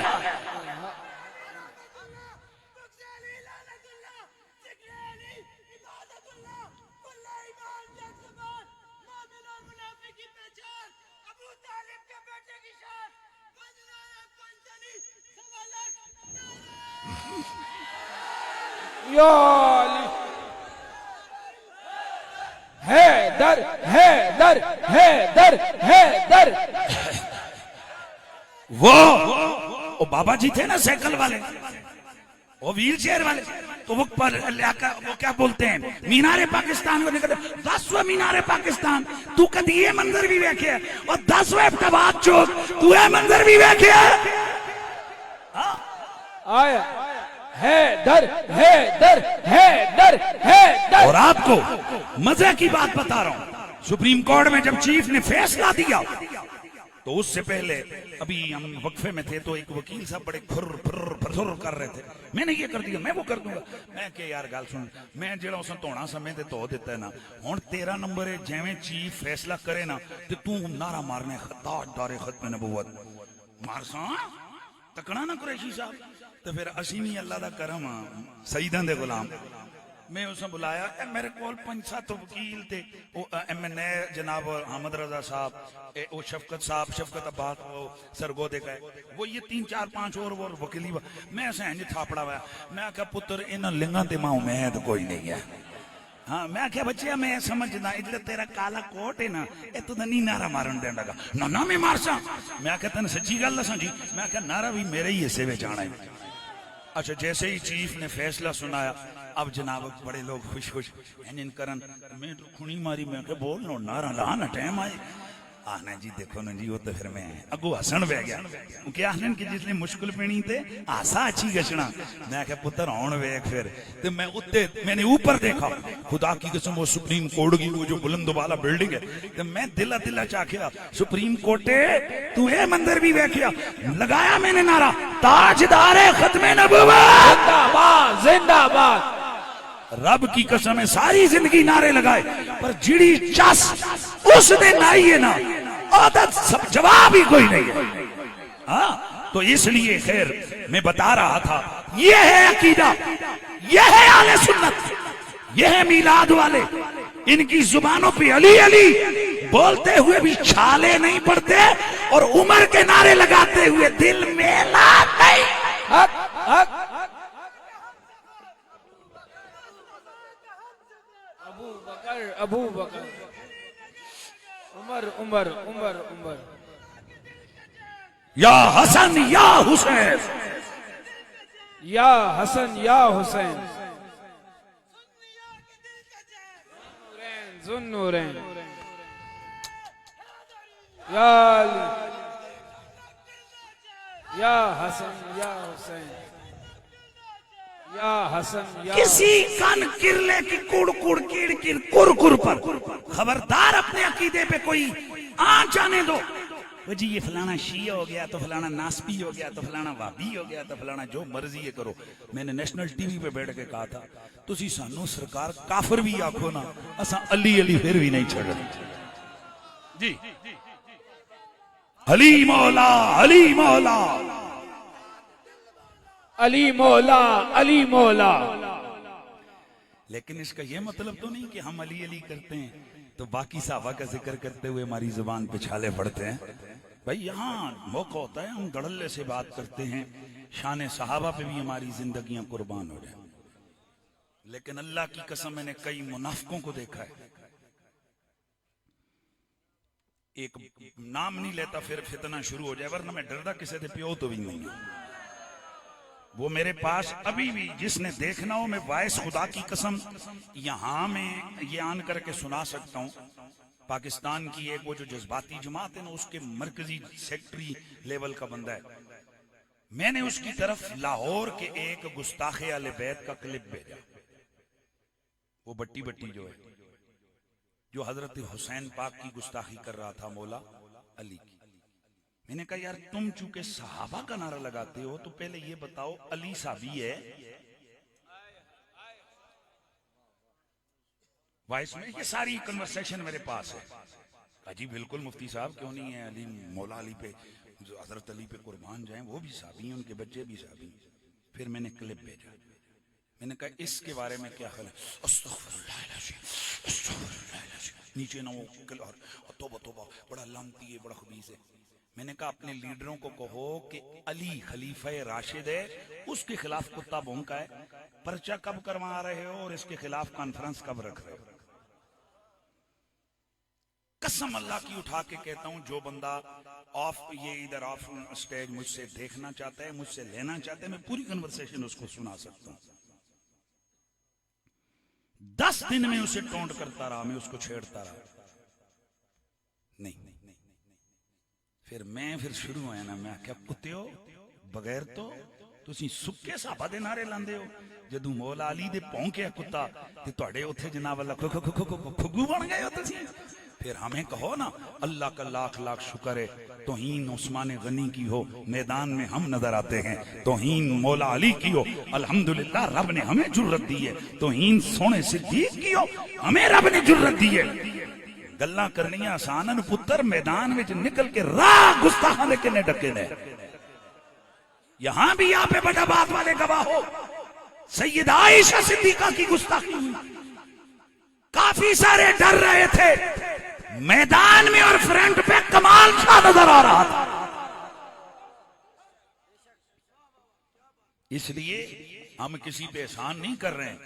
या अली हैदर हैदर हैदर हैदर। वो बाबा जी थे ना साइकिल वाले, वो व्हील चेयर वाले, तो वो क्या बोलते हैं मीनारे पाकिस्तान को निकलते, 10वें मीनारे पाकिस्तान तू कभी ये मंजर भी देखे और 10वें इफ्ताबाद चौक तू ये मंजर भी देखे। आया हैदर हैदर हैदर हैदर। और आपको मजे की बात बता रहा हूं, सुप्रीम कोर्ट में जब चीफ ने फैसला दिया तो उससे पहले अभी हम वक्फे में थे, तो एक वकील साहब बड़े फुर फुर फुर कर रहे थे, मैंने ये कर दिया, मैं वो कर दूंगा। मैं क्या यार गल सुन, मैं जेड़ा उस धोना समय ते धो दिता है ना, हुण तेरा नंबर है, जिवें चीफ फैसला करे ना ते तू नारा मारने खता डारे खत्म नबूवत मारसा तकना ना कुरैशी साहब। तो फिर असी भी अल्लाह का करम सईदां दे गुलाम। मैं उसे बुलाया, मेरे को 5-7 वकील थे, MNA जनाब अहमद रजा साहब, वो शफकत साहब, शफकत अब्बास, वो सरगोदे का, वो ये 3-4-5 और वकीली। मैं ऐसे इंज थापड़ा हुआ, मैं क्या पुत्र इन लिंगा ते मां मैं तो कोई नहीं है। हाँ मैं क्या बच्चे मैं समझदा इधर तेरा काला कोट है ना, ये तू नहीं नारा मारन देन लगा ना ना मैं मारसा। मैं क्या तेन सच्ची गल दसा जी, मैं क्या नारा भी मेरे ही हिस्से में जाना है। अच्छा जैसे ही चीफ ने फैसला सुनाया, अब जनाब बड़े लोग खुश खुश इन करन, मैं तो खुणी मारी, मैं क्या बोल लो नारा ला ना टाइम आए। आना जी देखो ना जी, वो तो फिर मैं अगो हसन बह गया, क्योंकि आखने की जिसने मुश्किल पेनी थे आसा अच्छी गछना। मैं क्या पुत्र आउण वेख फिर, तो मैं उत्ते मैंने ऊपर देखा, खुदा की कसम वो सुप्रीम कोर्ट की वो जो बुलंद वाला बिल्डिंग है, तो मैं दिला दिला चाख्या सुप्रीम कोर्टे तू ये मंदिर भी वेख्या। लगाया मैंने नारा ताजदारे खत्मे नबुव्वत जिंदाबाद जिंदाबाद। रब की कसम है सारी जिंदगी नारे लगाए, पर जिड़ी चस उस दिन आई है ना, आदत सब जवाब ही कोई नहीं है। हाँ तो इसलिए खैर मैं बता रहा था, ये है अकीदा, ये है आले सुन्नत, ये है मीलाद वाले। इनकी जुबानों पे अली अली बोलते हुए भी छाले नहीं पड़ते, और उमर के नारे लगाते हुए दिल में लात नहीं। हक हक अबू बकर उमर उमर उमर उमर। या हसन या हुसैन, या हसन या हुसैन, जुन्नूरैन या अली, या हसन या हुसैन, या हसन या किसी कान किरले की कुड़ कुड़ कीड़ कीड़ कुर कुर पर खबरदार अपने अकीदे पे कोई आंच आने दो। वो जी ये फलाना शी हो गया तो फलाना नासपी हो गया तो फलाना वाबी हो गया तो फलाना जो मर्जी है करो। मैंने नेशनल टीवी पे बैठ के कहा था तुसी सानू सरकार काफिर भी आखो ना असा अली अली फिर भी नहीं छोड़ जी। अली मौला अली मौला अली मौला अली मौला। लेकिन इसका यह मतलब तो नहीं कि हम अली अली करते हैं तो बाकी साहबा का जिक्र करते हुए हमारी जुबान पे छाले पड़ते हैं। भाई यहाँ मौका होता है हम धड़ल्ले से बात करते हैं, शान सहाबा पे भी हमारी जिंदगियां कुर्बान हो जाए। लेकिन अल्लाह की कसम मैंने कई मुनाफिकों को देखा है, एक नाम नहीं लेता फिर फितना शुरू हो जाए, वरना मैं डरदा किसी दे प्यो तो भी नहीं हूं। वो मेरे पास अभी भी जिसने देखना हो मैं वायस खुदा की कसम यहां में ये आन करके सुना सकता हूं। पाकिस्तान की एक वो जो जज्बाती जमात है ना उसके मरकजी सेक्रेटरी लेवल का बंदा है। मैंने उसकी तरफ लाहौर के एक गुस्ताखे आले बैत का क्लिप भेजा। वो बट्टी बट्टी जो है जो हजरत हुसैन पाक की गुस्ताखी कर रहा था मौला अली की। मैंने कहा यार तुम चूंकि सहाबा का नारा लगाते हो तो पहले ये बताओ अली साहबी है वाइस में? ये सारी कन्वर्सेशन मेरे पास है। जी बिल्कुल मुफ्ती साहब क्यों नहीं है, अली मौला अली पे हजरत अली पे कुर्बान जाएं, वो भी साहबी हैं, उनके बच्चे भी साहबी हैं। फिर मैंने क्लिप भेजा, मैंने कहा इसके बारे में क्या ख्याल है? नीचे ना वो तौबा तौबा बड़ा लानती है, बड़ा खबीस है। मैंने कहा अपने लीडरों को कहो कि अली खलीफा राशिद है, उसके खिलाफ कुत्ता भौंका है, पर्चा कब करवा रहे हो और इसके खिलाफ कॉन्फ्रेंस कब रख रहे हो? कसम अल्लाह की उठा के कहता हूं जो बंदा इधर ऑफ स्टेज मुझसे देखना चाहता है, मुझसे लेना चाहता है, मैं पूरी कन्वर्सेशन उसको सुना सकता हूं। 10 दिन में उसे टोंट करता रहा, मैं उसको छेड़ता रहा, नहीं। फिर शुरू होया ना, मैं क्या कुत्ते हो बगैर तो तुसी सुक्के साहबा दे नारे लांदे हो। जदू मौला अली दे भौंकिया कुत्ता ते तुहाडे उत्थे जनाब अल्लाह खुगू बन गए हो तुसी। फिर हमें कहो ना अल्लाह का लाख लाख शुक्र है तौहीन उस्मान गनी की हो, मैदान में हम नजर आते हैं। तौहीन मौला अली की हो, अल्हम्दुलिल्लाह रब ने हमें जुर्रत दी है। तौहीन सोने सिद्दीक की हो, हमें रब ने जुर्रत दी है। गल्ला करनियां आसान पुत्र, मैदान में निकल के राह गुस्ताखा दे किने डके ने। यहां भी आप बड़ा बात वाले गवाह हो, सैयद आयशा सिद्दीका की गुस्ताखी हुई, काफी सारे डर रहे थे, मैदान में और फ्रंट पे कमाल सा नजर आ रहा था। इसलिए हम किसी पे एहसान नहीं कर रहे हैं।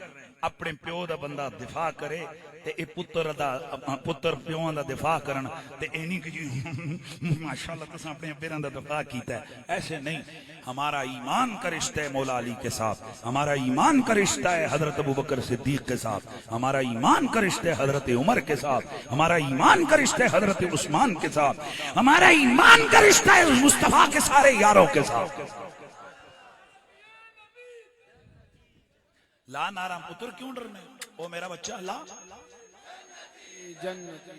अपने प्यो दा बंदा दिफा करे ते ए पुत्र प्यों दा दिफा करन ते ए नहीं कि जी माशाअल्लाह तुसां अपने अब्बेरां दा दिफा कीता है, ऐसे नहीं। हमारा ईमान का रिश्ता है मौला अली के साथ, हमारा ईमान का रिश्ता है हजरत अबू बकर सिद्दीक के साथ, हमारा ईमान का रिश्ता है हजरत उमर के साथ, हमारा ईमान का रिश्ता है हजरत उस्मान के साथ, हमारा ईमान का रिश्ता है मुस्तफा के सारे यारों के साथ। ला नारा पुत्र क्यों डरने, ओ मेरा बच्चा ला जन्नती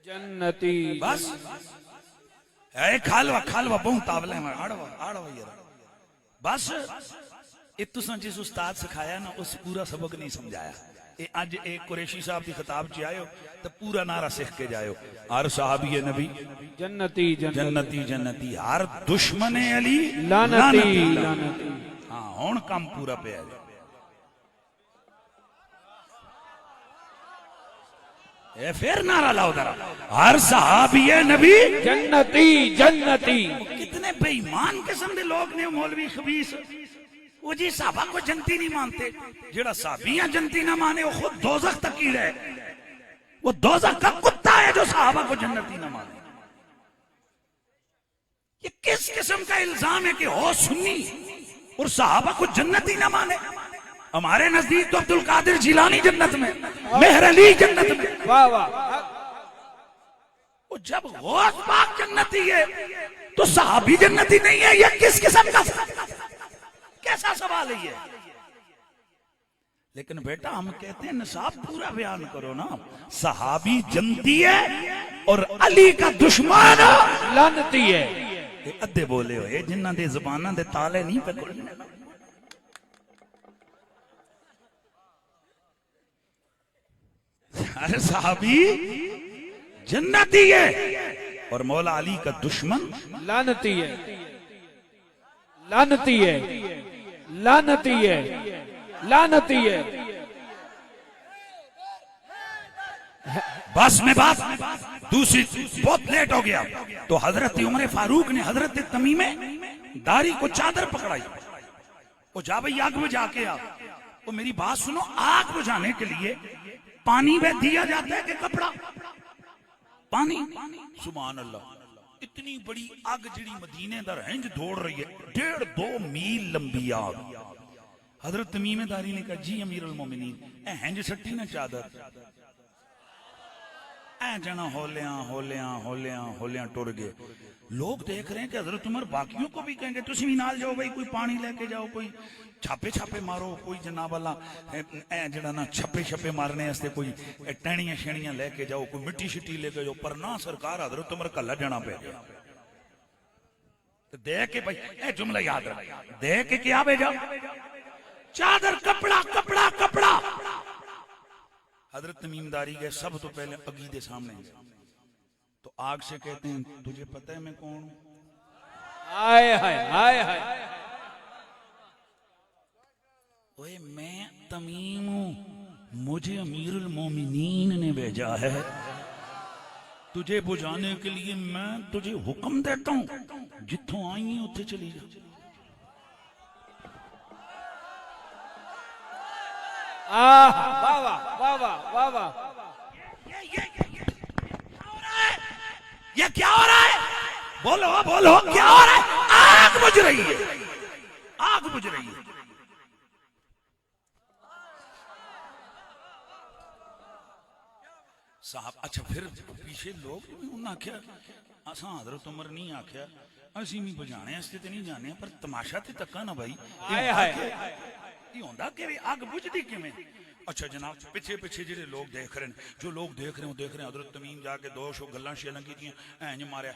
जन्नती बस है खालवा खालवा बहुत तावले में आड़वा आड़वा यार बस। ये तुसां जिस उस्ताद सिखाया ना उस पूरा सबक नहीं समझाया। ये अज एक कुरैशी साहब की खिताब च आयो तो पूरा नारा सीख के जायो, हर साहबी नबी जन्नती जन्नती जन्नती, हर दुश्मन अली लानती लानती। हाँ हुण काम पूरा पे है। ए फिर नारा लाओ जरा, हर साहबी नबी जन्नती जन्नती। कितने बेईमान किस्म के लोग ने मौलवी खबीस, वो जी साहबा को जनती नहीं मानते। जेड़ा साहबियां जनती ना माने वो खुद दोजख तक कीड़ा है, वो दोजख का कुत्ता है जो साहबा को जन्नती ना माने। ये किस किस्म का इल्जाम है कि हो सुन्नी और साहबा को जन्नती ना माने? हमारे नजदीक तो अब्दुल कादिर जिलानी जन्नत में, मेहर अली जन्नत में। वाह वाह। वो जब गौस पाक जन्नती है तो साहबी जन्नती नहीं है, ये किस किस्म का कैसा सवाल है ये? लेकिन बेटा हम कहते हैं निसाब पूरा बयान करो ना। सहाबी जनती है और अली का दुश्मन लानती है। ये अद्धे बोले हुए जिन्हां दे ज़बानां दे ताले नहीं पे खुलने। अरे सहाबी जन्नती है और मौला अली का दुश्मन लानती है, लानती है, लानती है, लानती है। बस में बात दूसरी, बहुत लेट हो गया। तो हजरत उमर फारूक ने हजरत तमीमे दारी को चादर पकड़ाई। वो जा भाई आग बुझा के आ। वो मेरी बात सुनो, आग बुझाने के लिए पानी में दिया जाता है कि कपड़ा? पानी। सुभान अल्लाह, इतनी बड़ी आग जिड़ी मदीने दा रेंज दौड़ रही है, 1.5-2 मील लंबी आग। हजरत तमीमेदारी ने कहा जी अमीरुल मोमिनीन ए हेंज सट्टी ना चादर। ऐ जना होलिया होलिया होलिया होलिया टुर गए। लोग देख रहे हैं कि हजरत उमर बाकियों को भी कहेंगे तुसी भी नाल जाओ भाई, कोई पानी लेके जाओ, कोई छापे छापे मारो, कोई जनाब वाला ऐ जड़ा ना छप्पे छप्पे मारने वास्ते कोई टहनियां शेणियां लेके जाओ, कोई मिट्टी शिट्टी लेके जाओ। पर ना सरकार हजरत उमर कल्ला जाना पे गया। तो देख के भाई ए जुमला याद रख, देख के क्या भेजा? चादर, कपड़ा कपड़ा कपड़ा। हजरत तमीमदारी गए सब तो पहले अगी के सामने। तो आग से कहते हैं तुझे पता है मैं कौन हूं? हाय हाय हाय हाय। ओए मैं तमीम हूं, मुझे अमीरुल मोमिनीन ने भेजा है तुझे बुझाने के लिए। मैं तुझे हुक्म देता हूं जिथों आई है उथे चली जा। वाह वाह वाह वाह वाह। ये क्या हो रहा है? बोलो बोलो क्या हो रहा है? आग बुझ रही है, आग बुझ रही है। साहब अच्छा फिर पीछे लोग उन्हें आख्या असा हजरत उमर नहीं आख्या असी भी बुझाने ते नहीं जाने, पर तमाशा ते तक्का ना भाई होंदा कि अग बुझदी किवें। अच्छा जनाब पिछे पिछे जेडे लोग देख रहे हैं, जो लोग देख रहे हैं हजरत तमीम जाके 200 गल्लां शेलां कीतियां, इंज मारिया।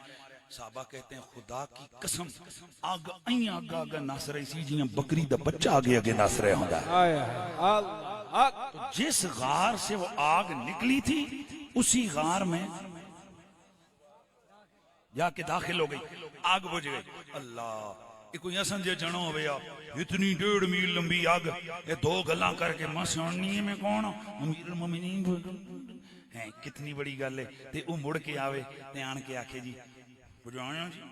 साहबा कहते हैं खुदा की कसम अग अं अग अग नस रही सी जियां बकरी दा बच्चा आगे आगे नस रहा होंदा। तो जिस गार से वो आग निकली थी उसी गार में जाके दाखिल हो गई, आग बुझ गई। अल्लाह कोई असंजय जनो हो, इतनी 1.5 मील लंबी आग, ये 2 गल्लां करके मैं सुननी है मैं कौन अमीरुल मोमिनीन है। कितनी बड़ी गल है। ते वो मुड़ के आवे ते आन के आखे जी बुझाया जी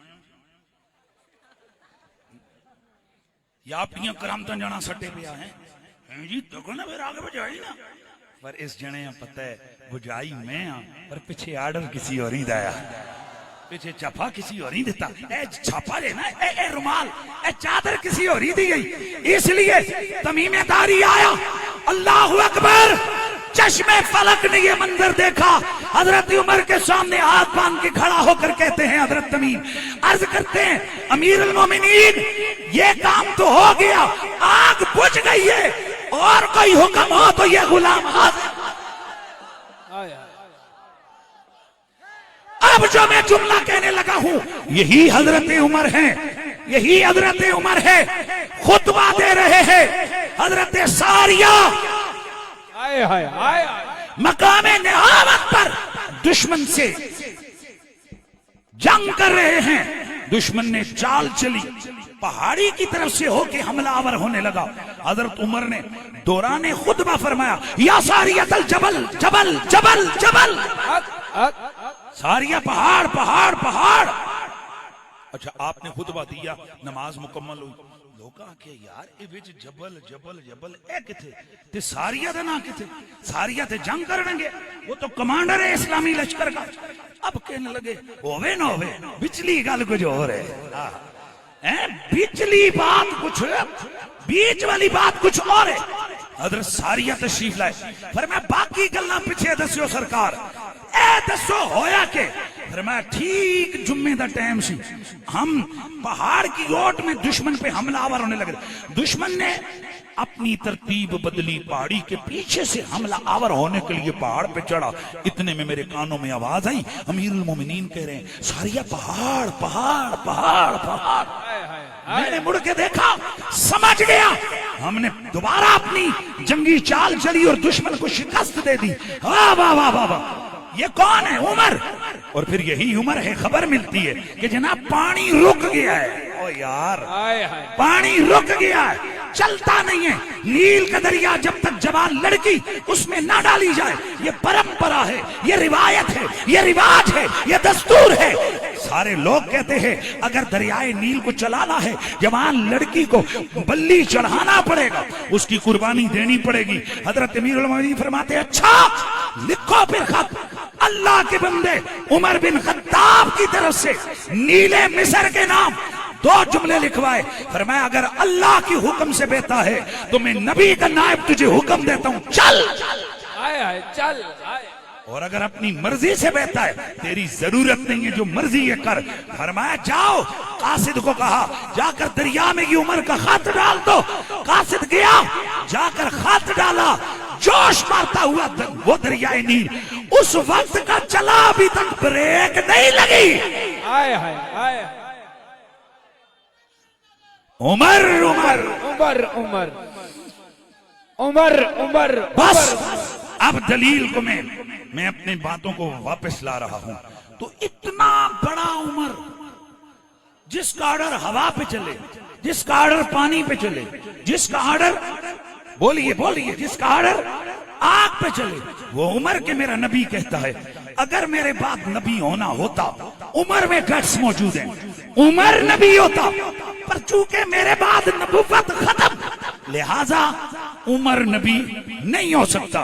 या अपनी करामत जाना सट्टे पे है जी तो ना फिर आगे बुझाई ना। पर इस जने पता है बुझाई मैं हाँ, पर पीछे आर्डर किसी और ही दाया, पीछे छापा किसी और ही देता। ए छापा है ना, ए रुमाल, ए चादर किसी और ही दी गई। इसलिए तमीमेदारी आया। अल्लाह अकबर। चश्मे फलक ने ये मंजर देखा। हजरत उमर के सामने हाथ बांध के खड़ा होकर कहते हैं हजरत तमीम अर्ज करते हैं अमीरुल मोमिनीन ये काम तो हो गया, आग बुझ गई है, और कोई हुक्म हो तो ये गुलाम हाजिर। अब जो मैं जुमला कहने लगा हूं यही हजरत उमर है, यही हजरत उमर है। खुतबा दे रहे हैं हजरत सारिया मकामे निहावत पर दुश्मन से जंग कर रहे हैं। दुश्मन ने चाल चली, पहाड़ी की तरफ से होके हमलावर होने लगा। हजरत उमर ने दौराने खुतबा फरमाया या सारियतल जबल जबल जबल जबल, सारिया पहाड़ पहाड़ पहाड़। अच्छा आपने खुतबा दिया, नमाज मुकम्मल हुई। लोग आखे यार ए विच जबल जबल जबल ए किथे ते सारिया दा ना किथे? सारिया ते जंग करनगे, वो तो कमांडर है इस्लामी लश्कर का। अब कहने लगे होवे ना होवे बिचली गल कुछ और है, बिचली बात कुछ, बीच वाली बात कुछ और है। हजरत सारिया तशरीफ लाए, पर मैं बाकी गल्लां पीछे दस्यो सरकार। ए दसो होया के फरमाया ठीक जुम्मे दा टाइम सी, हम पहाड़ की ओट में दुश्मन पे हमलावर होने लगे। दुश्मन ने अपनी तरतीब बदली, पहाड़ी के पीछे से हमला आवर होने के लिए पहाड़ पे चढ़ा। इतने में मेरे कानों में आवाज आई, अमीरुल मोमिनीन कह रहे हैं सारिया पहाड़ पहाड़ पहाड़ पहाड़। मैंने मुड़ के देखा, समझ गया, हमने दोबारा अपनी जंगी चाल चली और दुश्मन को शिकस्त दे दी। वाह वाह वाह वाह वाह, ये कौन है? उमर। और फिर यही उमर है, खबर मिलती है कि जनाब पानी रुक गया है। ओ यार, पानी रुक गया है, चलता नहीं है। नील का दरिया जब तक जवान लड़की उसमें ना डाली जाए, ये परंपरा है, ये रिवायत है, ये रिवाज है, ये दस्तूर है। सारे लोग कहते हैं अगर दरियाए नील को चलाना है, जवान लड़की को बल्ली चढ़ाना पड़ेगा, उसकी कुर्बानी देनी पड़ेगी। हजरत अमीरुल मोमिनीन फरमाते अच्छा लिखो फिर खत, अल्लाह के बंदे उमर बिन खत्ताब की तरफ से नीले मिस्र के नाम 2 जुमले लिखवाए। फरमाया अगर अल्लाह की हुक्म से बेहता है तो मैं नबी का नायब तुझे हुक्म देता हूं, चल चल। और अगर अपनी मर्जी से बेहता है, तेरी जरूरत नहीं है, जो मर्जी है कर। फरमाया जाओ, कासिद को कहा जाकर दरिया में ये उमर का खत डाल दो। कासिद गया, जाकर खत डाला, जोश मारता हुआ वो दरियाए नील उस वक्त का चला, अभी तक ब्रेक नहीं लगी। उमर उमर उमर उमर उमर उमर बस। अब दलील को मैं अपनी बातों को वापस ला रहा हूं। तो इतना बड़ा उमर, जिसका ऑर्डर हवा पे चले, जिसका ऑर्डर पानी पे चले, जिसका ऑर्डर बोलिए बोलिए जिसका ऑर्डर आग पे चले, वो उमर के मेरा नबी कहता है अगर मेरे बाद नबी होना होता, उमर में गट्स मौजूद है, उमर नबी होता, पर चूंकि मेरे बाद नबूवत खत्म, लिहाजा उमर नबी नहीं हो सकता।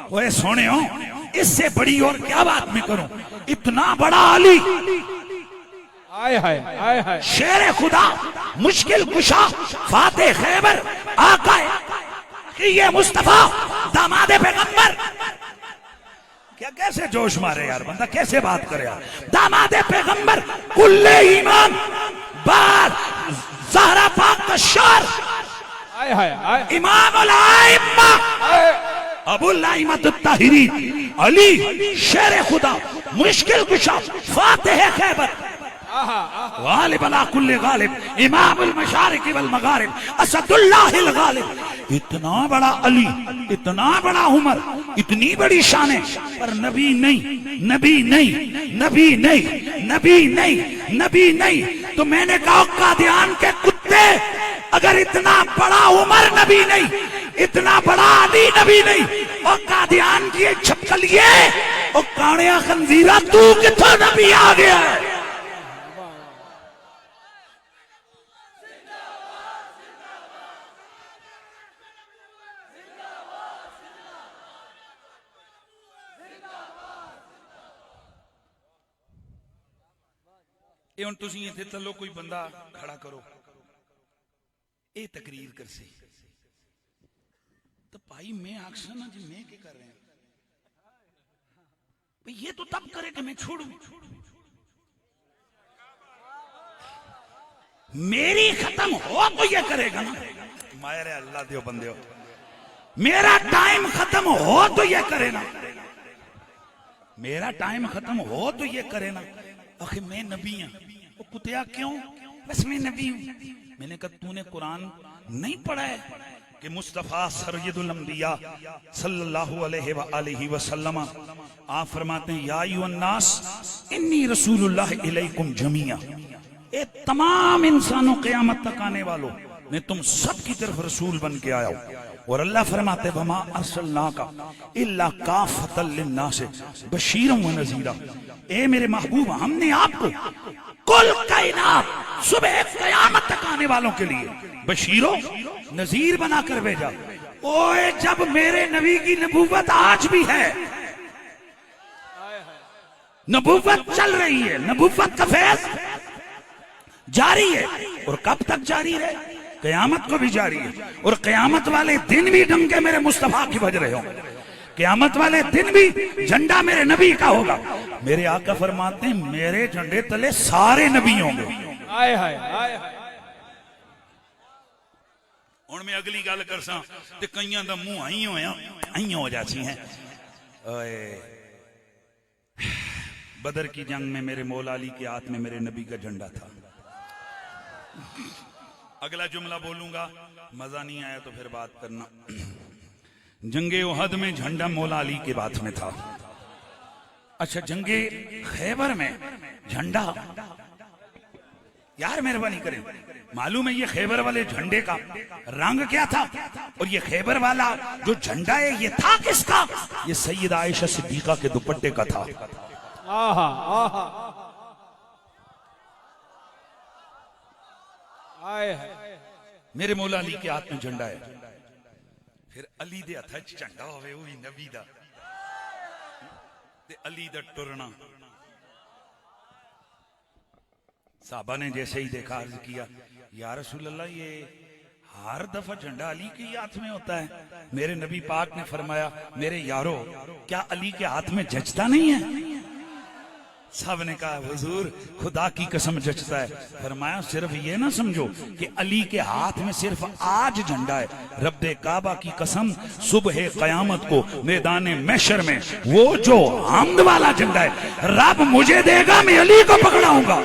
वो सोने हो, इससे बड़ी और क्या बात मैं करूं? इतना बड़ा अली, शेर खुदा, मुश्किल कुशा, फाते खैबर, आका ये मुस्तफा, दामादे पैगंबर। क्या कैसे जोश मारे यार बंदा, कैसे बात करे यार। दामादे पैगंबर, कुल्ले ईमान, बार ज़हरा पाक का शार, इमाम अल-आइम्मा, अबुल आइम्मतुत ताहिरी, अली शेर खुदा, मुश्किल कुशा, फातिह खैबर, गालिब अला कुल्ले गालिब, इमामुल मशारिक वल मगारिब, असदुल्लाहिल गालिब। इतना बड़ा अली, इतना बड़ा उमर, इतनी बड़ी शानें, पर नबी नहीं, नबी नहीं, नबी नहीं, नबी नहीं, नबी नहीं। तो मैंने कहा कादियान के कुत्ते, अगर इतना बड़ा उमर नबी नहीं, इतना बड़ा अली नबी नहीं, और कादियान की छपकलिए और कानिया खंजीरा, तू कितना नबी आ गया है? ਹੁਣ ਤੁਸੀਂ ਇੱਥੇ ਚੱਲੋ, ਕੋਈ ਬੰਦਾ ਖੜਾ ਕਰੋ, ਇਹ तकरीर कर सी। तो भाई मैं आखसा ना जी मैं क्या कर रहे हैं भाई, ये तो तब करे कि मैं छोड़ू। मेरी खत्म हो तो ये करेगा ना, मायरे अल्लाह दियो बंदे हो, मेरा टाइम खत्म हो तो ये करे ना, मेरा टाइम खत्म हो तो ये करे ना। आखिर मैं नबी हूं, वो कुतिया क्यों? बस मैं नबी हूं। मैंने कहा तूने कुरान नहीं पढ़ा है कि मुस्तफा सैयदुल अंबिया सल्लल्लाहु अलैहि वसल्लम आप फरमाते हैं या अय्युहन्नास इन्नी रसूलुल्लाह इलैकुम जमीआ, ए तमाम इंसानों क़यामत तक आने वालों, मैं तुम सब की तरफ रसूल बन के आया हूं। और अल्लाह फरमाते वमा अरसलनाका इल्ला काफ़तल लिन्नास बशीरन व नज़ीरा, ए मेरे महबूब हमने आपको कुल कायनात सुबह क़यामत तक आने वालों के लिए बशीरो नजीर बनाकर भेजा। ओए जब मेरे नबी की नबूवत आज भी है, नबूवत चल रही है, नबूवत का फैज जारी है, और कब तक जारी है? कयामत को भी जारी है, और कयामत वाले दिन भी डंके मेरे मुस्तफा की बज रहे हो। क़यामत वाले दिन भी झंडा मेरे नबी का होगा। मेरे आका फरमाते हैं मेरे झंडे तले सारे नबी होंगे। आए हाय आए हाय। हुण मैं अगली गल करसा ते कईयां दा मुंह आई होया आई हो जाती है। ओए बदर की जंग में मेरे मौला अली के हाथ में मेरे नबी का झंडा था। अगला जुमला बोलूंगा, मजा नहीं आया तो फिर बात करना। जंगे उहद में झंडा मौला अली के हाथ में था। अच्छा जंगे खैबर में झंडा, यार मेहरबानी करें, मालूम है ये खैबर वाले झंडे का रंग क्या था? और ये खैबर वाला जो झंडा है ये था किसका? ये सैयदा आयशा सिद्दीका के दुपट्टे का था। आहा आहा आए हाय। मेरे मौला अली के हाथ में झंडा है। फिर अली दे हथ च झंडा होवे वो भी नबी दा ते अली दा टुरना। साहबा ने जैसे ही देखा अर्ज किया या रसूल अल्लाह ये हर दफा झंडा अली के हाथ में होता है। मेरे नबी पाक ने फरमाया मेरे यारो क्या अली के हाथ में जचता नहीं है? सब ने कहा हुजूर खुदा की कसम जचता है। फरमाया सिर्फ ये ना समझो कि अली के हाथ में सिर्फ आज झंडा है, रब्बे काबा की कसम सुबह कयामत को मैदान महशर में वो जो हमद वाला झंडा है रब मुझे देगा, मैं अली को पकड़ाऊंगा।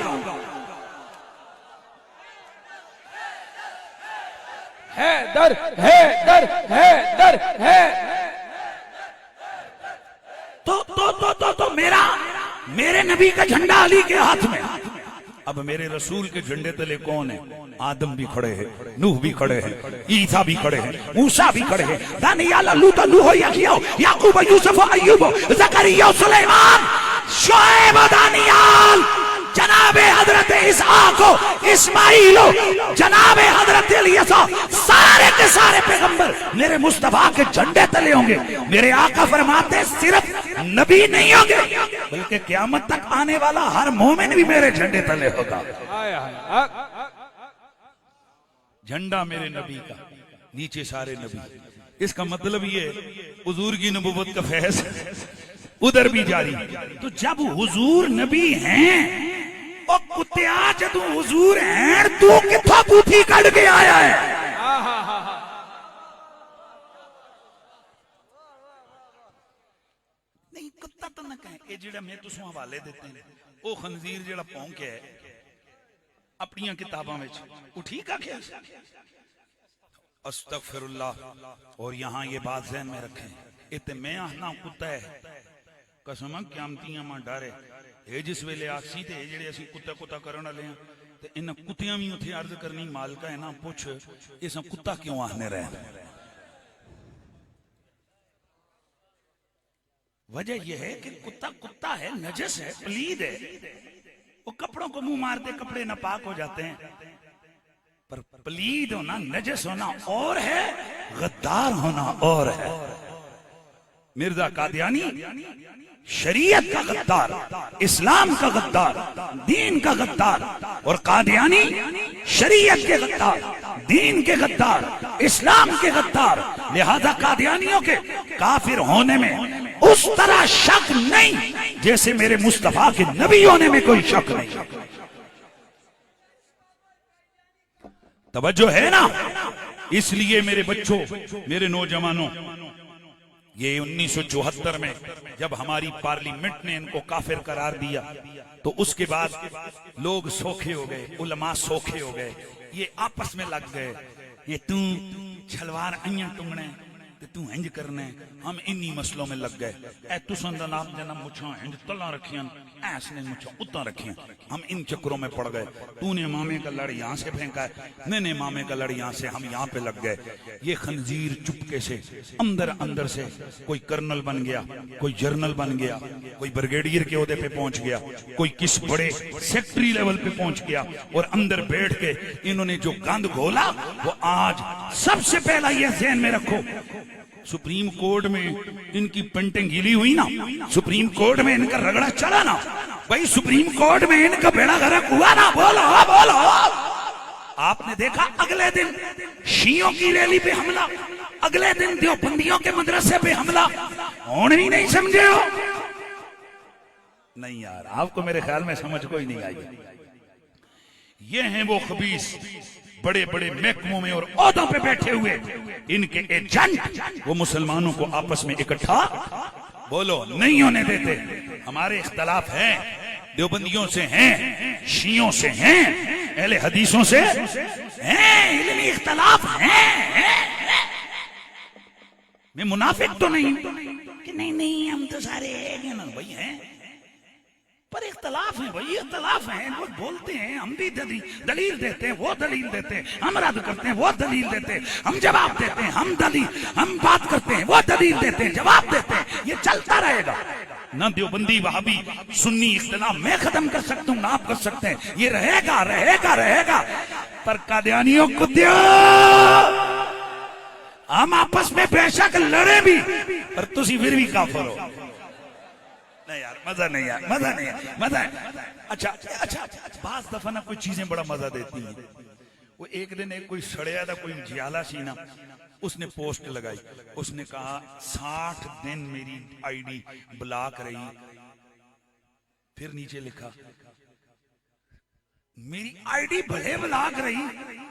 है दर है दर है दर है। तो मेरे नबी का झंडा अली के हाथ में। अब मेरे रसूल के झंडे तले कौन है? आदम भी खड़े हैं, नूह भी खड़े हैं, ईसा भी खड़े हैं, मूसा भी खड़े हैं, दानियाल, लूत, नूह, यहया, याकूब, यूसुफ, अय्यूब, जकरिया, सुलेमान, शुएब, दानियाल, जनाबे हजरत इसहाको, इस्माइलो, जनाबे हजरत इलियासा, सारे के सारे पैगंबर मेरे मुस्तफा के झंडे तले होंगे। मेरे आका फरमाते सिर्फ नबी नहीं होंगे बल्कि क़यामत तक आने वाला हर मोमिन भी मेरे झंडे तले होगा। आए हाय। झंडा मेरे नबी का, नीचे सारे नबी। इसका मतलब ये हुजूर की नबूवत का फैज उधर भी जारी। तो जब हुजूर नबी हैं और कुत्तिया जदू हुजूर हैं तू किथों बूथी कड़ के आया है? नहीं कुत्ता तो ना कहे ये जेड़ा मैं तुसों हवाले देते हैं वो खंजीर जेड़ा भौंके है अपनी किताबों में वो ठीक आख्या अस्तगफिरुल्लाह। और यहाँ ये बात ज़हन में रखें इतने मैं आना कुत्ता है कसम क्यामतियां मां डरे ये जिस वेले आसी ते जेड़े असीं कुत्ता कुत्ता करन वाले हैं ते इन कुत्तियां भी उत्थे अर्ज करनी मालका है ना पुछ इस कुत्ता क्यों आने रहे? वजह यह है कि कुत्ता कुत्ता है, नजस है, पलीद है, वो कपड़ों को मुंह मारते कपड़े नापाक हो जाते हैं। पर पलीद होना, नजस होना और है, गद्दार होना और है। मिर्जा कादियानी शरीयत का गद्दार, इस्लाम का गद्दार, दीन का गद्दार, और कादियानी शरीयत के गद्दार, दीन के गद्दार, इस्लाम के गद्दार। लिहाजा कादियानियों के काफिर होने में उस तरह शक नहीं जैसे मेरे मुस्तफा के नबी होने में कोई शक नहीं। तवज्जो है ना? इसलिए मेरे बच्चों, मेरे नौजवानों, ये 1974 में जब हमारी पार्लियामेंट ने इनको काफिर करार दिया तो उसके बाद लोग सोखे हो गए, उलमा सोखे हो गए, ये आपस में लग गए, ये तू छलवार अइयां टुंगने तू इंज करने, हम इन्हीं मसलों में लग गए। ए तुसन दा नाम जना मुछा इंज तला रखियां, ऐसने मुछा उतना रखियां, हम इन चक्करों में पड़ गए। तूने मामे का लड़ यहाँ से फेंका है, मैंने मामे का लड़ यहाँ से, हम यहाँ पे लग गए। ये खंजीर चुपके से अंदर अंदर से कोई कर्नल बन गया, कोई जर्नल बन गया, कोई ब्रिगेडियर के ओहदे पे पहुंच गया, कोई किस बड़े सेक्रेटरी लेवल पे पहुंच गया, और अंदर बैठ के इन्होंने जो गंद घोला वो आज सबसे पहला ये ध्यान में रखो, सुप्रीम कोर्ट में इनकी पेंटिंग गिली हुई ना, सुप्रीम कोर्ट में इनका रगड़ा चला ना, भाई सुप्रीम कोर्ट में इनका बेड़ा गर्क हुआ ना, बोलो बोलो। आपने देखा अगले दिन शियों की रैली पे हमला, अगले दिन देवबंदियों के मदरसे पे हमला होने ही नहीं समझे हो? नहीं यार, आपको मेरे ख्याल में समझ कोई नहीं आई। ये हैं वो खबीस बड़े बड़े महकमों में और ओहदों पे बैठे हुए इनके एजेंट, वो मुसलमानों को आपस में इकट्ठा बोलो नहीं होने देते। हमारे इख्तलाफ हैं, देवबंदियों से हैं, शियों से हैं, अहले हदीसों से हैं, इल्मी इख्तलाफ हैं। मैं मुनाफिक तो नहीं कि नहीं हम तो सारे भाई हैं, पर इख्तलाफ है भाई, इख्तलाफ है। वो बोलते हैं, हम भी दलील देते हैं, वो दलील देते हैं, हम रद्द करते हैं, वो दलील देते हैं, हम जवाब देते हैं, हम बात करते हैं, वो दलील देते हैं, जवाब देते हैं। ये चलता रहेगा। ना देवबंदी वहाबी सुन्नी इख्तलाफ मैं खत्म कर सकता हूं, ना आप कर सकते हैं। ये रहेगा रहेगा रहेगा। पर कादियानियों को हम आपस में बेशक लड़े भी, पर तुसी फिर भी काफिर हो। नहीं यार, मजा नहीं यार, मजा नहीं यार, मजा है। अच्छा, बास दफा ना कोई चीजें बड़ा मजा देती हैं। वो एक दिन एक कोई सड़िया था, कोई जियाला सी ना, उसने पोस्ट लगाई, उसने कहा 60 दिन मेरी आईडी ब्लॉक रही। फिर नीचे लिखा मेरी आईडी भले ब्लॉक रही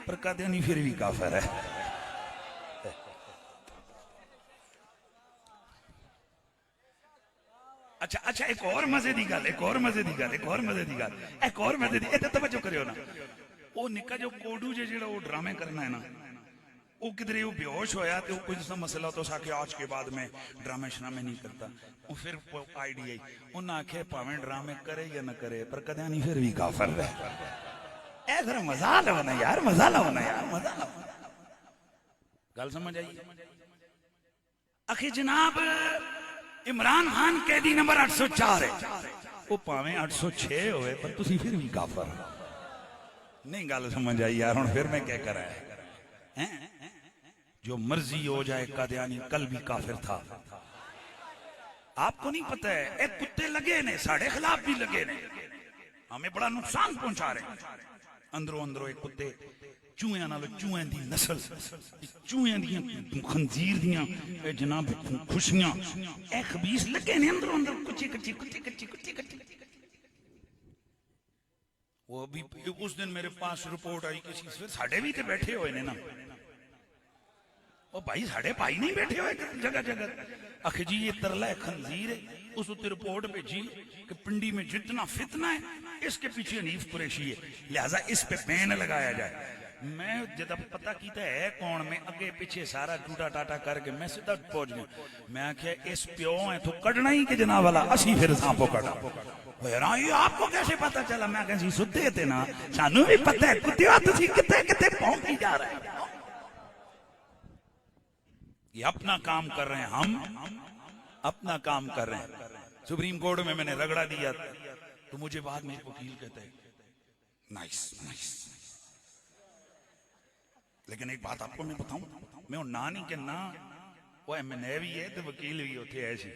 पर कादियानी फिर भी काफिर है। अच्छा, एक और मजे दी गल, तवज्जो करियो ना। वो निक्का जो कोडू जेड़ा वो ड्रामे करना है ना, वो किधरे वो बेहोश होया तो कुछ सा मसला तो साके आज के बाद में ड्रामे शरामे नहीं करता। वो फिर आईडी आई, उन्हें आखे भावें ड्रामे करे या ना करे पर कदे नहीं फिर भी काफिर है। ए जरा मजा लो ना यार, मजा लो ना यार, मजा लो। गल समझ आई? आखिर जनाब इमरान खान कैदी नंबर 804 है, वो भावें 806 होए पर तुसी फिर भी काफिर नहीं। गल समझ आई यार? हुण फिर मैं क्या करा है? जो मर्जी हो जाए, कादियानी कल भी काफिर था। आपको नहीं पता है? एक कुत्ते लगे ने, साढ़े खिलाफ भी लगे ने, हमें बड़ा नुकसान पहुंचा रहे। अंदरों एक कुत्ते चूहियां नाल, चूहियां दी नस्ल, चूहियां दी खंजीर दियां जनाब खुशियां, ए खबीस लगे ने अंदरों कुची। वो भी उस दिन मेरे पास रिपोर्ट आई किसी से, साढ़े भी तो बैठे हुए ने ना, ओ भाई साढ़े भाई नहीं बैठे हुए जगह जगह। आखिर जी ये तरला है, खंजीर है। उस उत्ते रिपोर्ट भेजी कि पिंडी में जितना फितना है इसके पीछे हनीफ कुरैशी है, लिहाजा इस पे बैन लगाया जाए। मैं जब पता किया है कौन, मैं अगे पीछे सारा टूटा टाटा करके मैं सीधा पहुंच गया। मैं आख्या इस प्यो है तो कढ़ना ही कि जनाब वाला असी फिर सांपो कड़ा। ये आपको कैसे पता चला? मैं कैसी सुते थे ना, सानू भी पता है कुत्तिया तुसी किते किते पहुंच जा रहे हैं। ये अपना काम कर रहे हैं, हम अपना काम कर रहे हैं। सुप्रीम कोर्ट में मैंने रगड़ा दिया तो मुझे बाद में वकील कहते हैं नाइस। लेकिन एक बात आपको मैं बताऊं, मैं वो ना नहीं कहना, वो एमएनए भी है तो वकील भी होते ऐसे,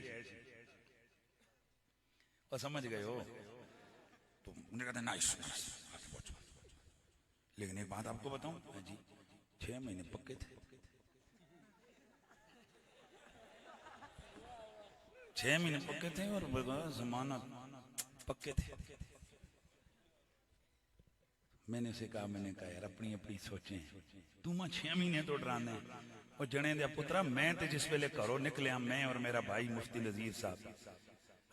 और समझ गए हो? तो मुझे कहते नाइस। लेकिन एक बात आपको बताऊं जी, 6 महीने पक्के थे, 6 महीने पक्के थे और जमानत पक्के थे। मैंने उसे कहा, मैंने कहा यार अपनी अपनी सोचें, तू मैं 6 महीने तो डराने और जने दे पुत्रा। मैं तो जिस वेले घरों निकलिया, मैं और मेरा भाई मुफ्ती नजीर साहब,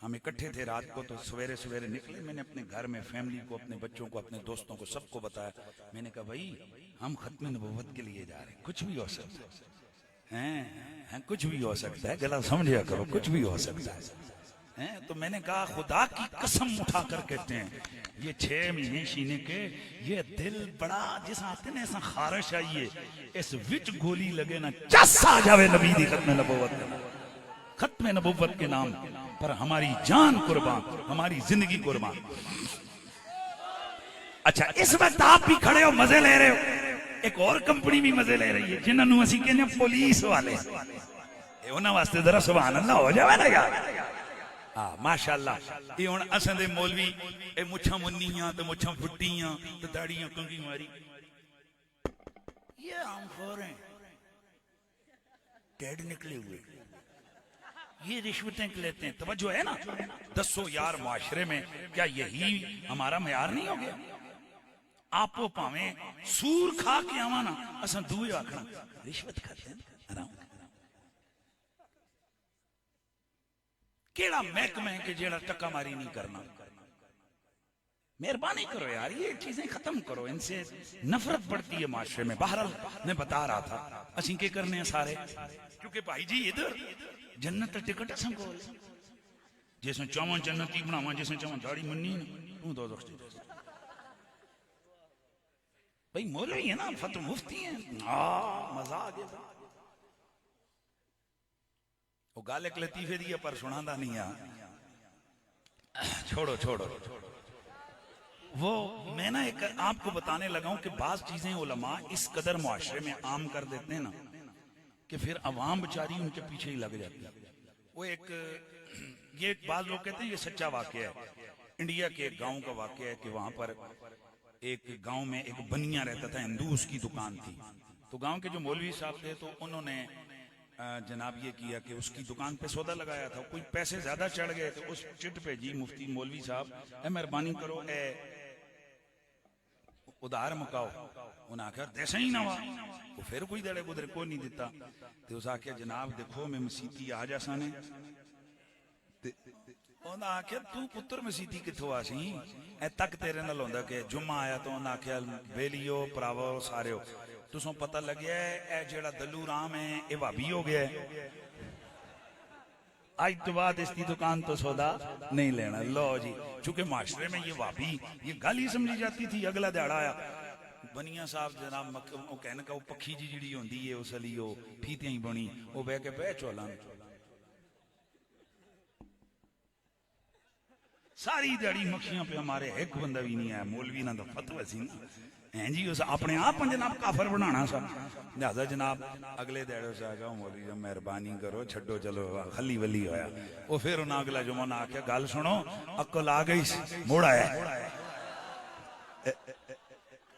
हम इकट्ठे थे रात को, तो सवेरे सवेरे निकले। मैंने अपने घर में फैमिली को, अपने बच्चों को, अपने दोस्तों को, सबको बताया। मैंने कहा भाई हम खत्म नबूवत के लिए जा रहे हैं, कुछ भी हो सकता है, कुछ भी हो सकता है, गला समझिया करो, कुछ भी हो सकता है। तो मैंने कहा खुदा की कसम उठा कर कहते हैं, ये 6 महीने सीने के ये दिल बड़ा जिस आते ने ऐसा खारिश आई है, इस विच गोली लगे ना चस आ जावे नबी दी खत्म नबूवत के नाम पर हमारी जान कुर्बान, हमारी जिंदगी कुर्बान। अच्छा, इस वक्त आप भी खड़े हो, मजे ले रहे हो। एक और कंपनी भी मजे ले रही है, जिन्होंने असी कहने पुलिस वाले, उन्होंने वास्ते जरा सुभान अल्लाह हो जावे ना यार। हाँ माशाअल्लाह। ये हुण असां दे मौलवी ए मुछां मुन्नियां ते मुछां फुट्टियां ते दाड़ियां कंगी मारी, ये हम खौर हैं। टेढ़ निकले हुए, ये रिश्वतें लेते हैं। तवज्जो है ना? दसो यार माशरे में क्या यही हमारा मयार नहीं हो गया? आपो भावे सूर खा के आवा ना, असा दूए आखना रिश्वत खाते हैं आराम। केड़ा महकमा है कि जेड़ा टक्का मारी नहीं करना? मेहरबानी करो यार, ये चीजें खत्म करो, इनसे नफरत बढ़ती है माशरे में। बहरहाल मैं बता रहा था असी के करने हैं सारे, क्योंकि भाई जी इधर जन्नत टिकट असा को जिसमें चावा जन्नती बनावा, जिसमें चावा दाढ़ी मुन्नी तू दो भाई मौलवी है ना, फत मुफ्ती है। मजा आ गया। वो गाल एक लतीफे दी पर सुनादा नहीं आ। छोड़ो छोड़ो। वो मैं ना एक आपको बताने लगा हूं कि बाज चीजें उलमा इस कदर मुआशरे में आम कर देते हैं ना कि फिर अवाम बेचारी उनके पीछे ही लग जाती है। वो एक ये बाज लोग कहते हैं ये सच्चा वाकया है। इंडिया के एक गांव का वाकया है कि वहां पर एक गांव में एक बनिया रहता था, हिंदू, उसकी दुकान थी। तो गांव के जो मौलवी साहब थे तो उन्होंने जनाब ये किया कि उसकी दुकान पे सौदा लगाया था। कोई पैसे ज्यादा चढ़ गए तो उस चिट पे जी मुफ्ती मौलवी साहब मेहरबानी करो उधार मुकाओ। उन्हें आख्या देसा ही ना वा। वो फिर कोई दड़े गुदरे को नहीं दिता। तो उस आख्या जनाब देखो मैं मसीती आ जा साने। उन्हें आख्या तू पुत्र मसीती किथों आसी ए तक तेरे नाल होंदा कि जुम्मा आया। तो उन्हें आख्या बेलियो भरावो सारियो तुसों पता लग्या है जेड़ा दल्लू राम है ये भाभी हो गया है। आज तो बाद इसकी दुकान तो सौदा नहीं लेना। लो जी, चूंकि माशरे में ये भाभी ये गल ही समझी जाती थी। अगला दिहाड़ा आया बनिया साहब जनाब वो कहने का वो पक्षी जी जी होंगी है उस अली वो फीतियां ही बनी वो बह के बह चौला सारी दिहाड़ी मक्खियां पे हमारे एक बंदा भी नहीं आया। मौलवी ना तो फतवा सी ना हैं जी उस अपने आप जनाब काफर बनाना सा। लिहाजा जनाब अगले दिहाड़े से आगा मौलवी जब मेहरबानी करो छड्डो चलो खली वली होया। वो फिर उन्हें अगला जुमा ना आख्या गल सुनो अक्ल आ गई मोड़ आया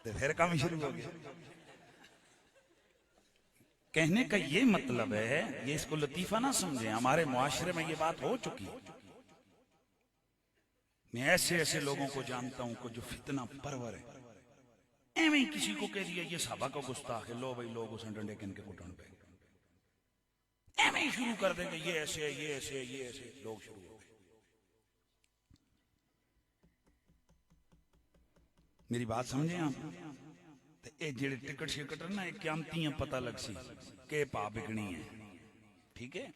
तो फिर काम शुरू हो गया। कहने का ये मतलब है, ये इसको लतीफा ना समझे, हमारे मुआशरे में ये बात हो चुकी है। मैं ऐसे ऐसे लोगों को जानता हूं को जो फितना परवर है। एवं किसी को कह दिया ये साहबा का गुस्ताख है, लो भाई लोग उसे डंडे किन के कुटन पे एवं ही शुरू कर देंगे ये ऐसे है ये ऐसे है ये ऐसे लोग शुरू हो गए। मेरी बात समझे आप? तो ये जेड़े टिकट शिकट ना एक क्यामती पता लग सी के पा बिकनी है। ठीक है,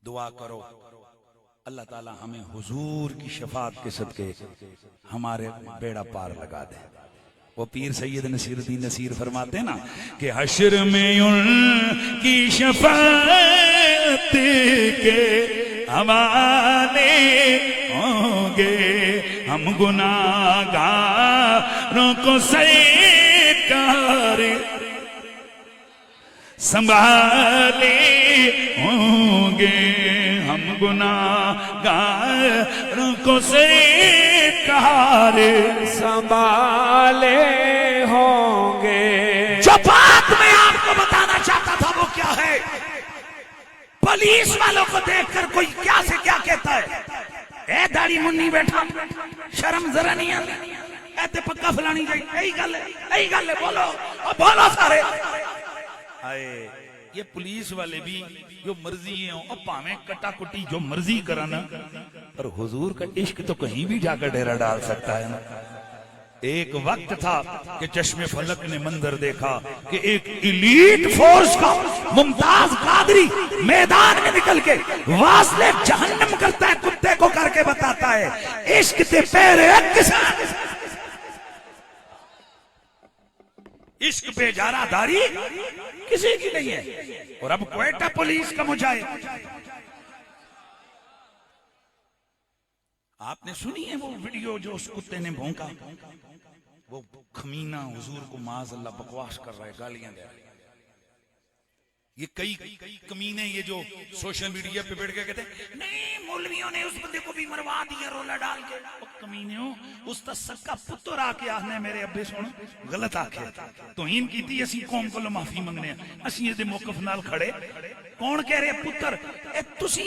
दुआ करो अल्लाह ताला हमें हुजूर की शफात के सदके हमारे बेड़ा पार लगा दे। वो पीर सैयद नसीरुद्दीन नसीर फरमाते ना कि हश्र में उनकी शफात के हवाले होंगे हम गुनाहगारों को सरकार संभाले होंगे हम गुनाहगारों को सरकार संभाले होंगे। जो बात मैं आपको बताना चाहता था वो क्या है? पुलिस वालों को देखकर कोई क्या से क्या कहता है, ए दाढ़ी मुन्नी बैठा शर्म जरा नहीं आती, ऐसे पक्का फलानी चाहिए। यही गल है बोलो और बोलो सारे। आए ये पुलिस वाले भी जो मर्जी है और भावे कटा कुटी जो मर्जी करना, पर हुजूर का इश्क तो कहीं भी जाकर डेरा डाल सकता है ना। एक वक्त था कि चश्मे फलक ने मंजर देखा कि एक इलीट फोर्स का मुमताज कादरी मैदान में निकल के वास्ले जहन्नम करता है, कुत्ते को करके बताता है इश्क ते पैरे इश्क पे जारादारी किसी की नहीं है। और अब क्वेटा पुलिस का मुजाहिद, आपने सुनी है वो वीडियो जो उस कुत्ते ने भौंका, वो खमीना हुजूर को माज़ अल्लाह बकवास कर रहा है, गालियां दे रहा है। ये कई कमीने ये जो सोशल मीडिया पे बैठ के कहते हैं नहीं मौलवियों ने उस बंदे को भी मरवा दिया रोला डाल के। ओ कमीने हो, उसका सक्का पुत्र आके आखने मेरे अब्बे सुन गलत आखे तो हीन कीती असी कौम को माफी मंगने असी इहदे मौकफ नाल खड़े। कौन कह रहे पुत्र ए तुसी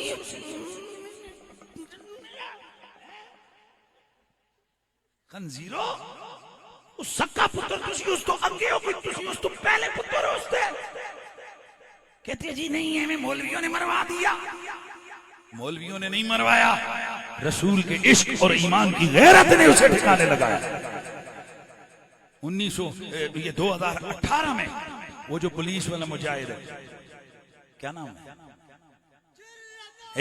खंजीरो उस सक्का पुत्र तुसी उस तो अगे हो कोई तुसी उस तो पहले पुत्र हो उसते। कहते जी नहीं है हमें मौलवियों ने मरवा दिया। मौलवियों ने नहीं मरवाया, रसूल के इश्क और ईमान की गैरत ने उसे ठिकाने लगाया। 2018 में वो जो पुलिस वाला मुजाहिद है, क्या नाम है?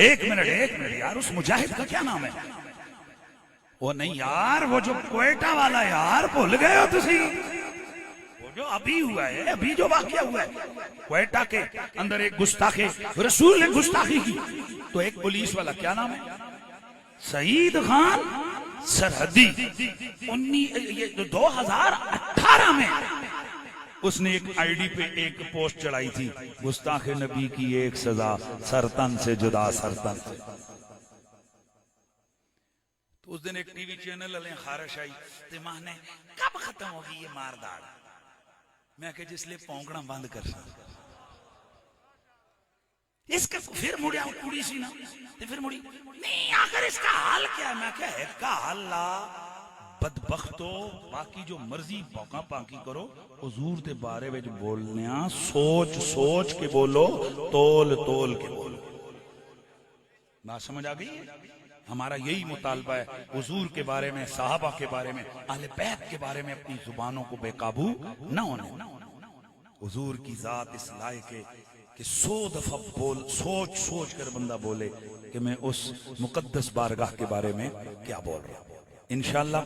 एक मिनट यार, उस मुजाहिद का क्या नाम है? वो नहीं यार, वो जो क्वेटा वाला यार, भूल गए हो तुसी? जो अभी हुआ है, अभी जो वाकया हुआ है क्वेटा के अंदर, एक गुस्ताखे रसूल ने गुस्ताखी की तो एक पुलिस वाला, क्या नाम है? सईद खान सरहदी। 2018 में उसने एक आईडी पे एक पोस्ट चढ़ाई थी, गुस्ताखे नबी की एक सजा, सरतन से जुदा सरतन से। तो उस दिन एक टीवी चैनल वाले खारिश आई ते मां ने कब खत्म होगी ये मारदाड़। मैं कह जिसलिए पौंकना बंद कर इसका फिर मुड़िया कुड़ी सी ना ते फिर मुड़ी नहीं आखिर इसका हाल क्या है? मैं क्या है का हाल ला बदबख्तो, बाकी जो मर्जी भौंका पाकी करो, हुजूर के बारे में बोलने सोच सोच के बोलो, तोल तोल के बोलो। बात समझ आ गई? हमारा यही मुतालबा है, हुजूर के बारे में, साहबा के बारे में, अहले बैत के बारे में अपनी जुबानों को बेकाबू न होने। हुजूर की जात इस लायक है कि 100 दफा बोल सोच सोच कर बंदा बोले कि मैं उस मुकद्दस बारगाह के बारे में क्या बोल रहा हूं। इंशाअल्लाह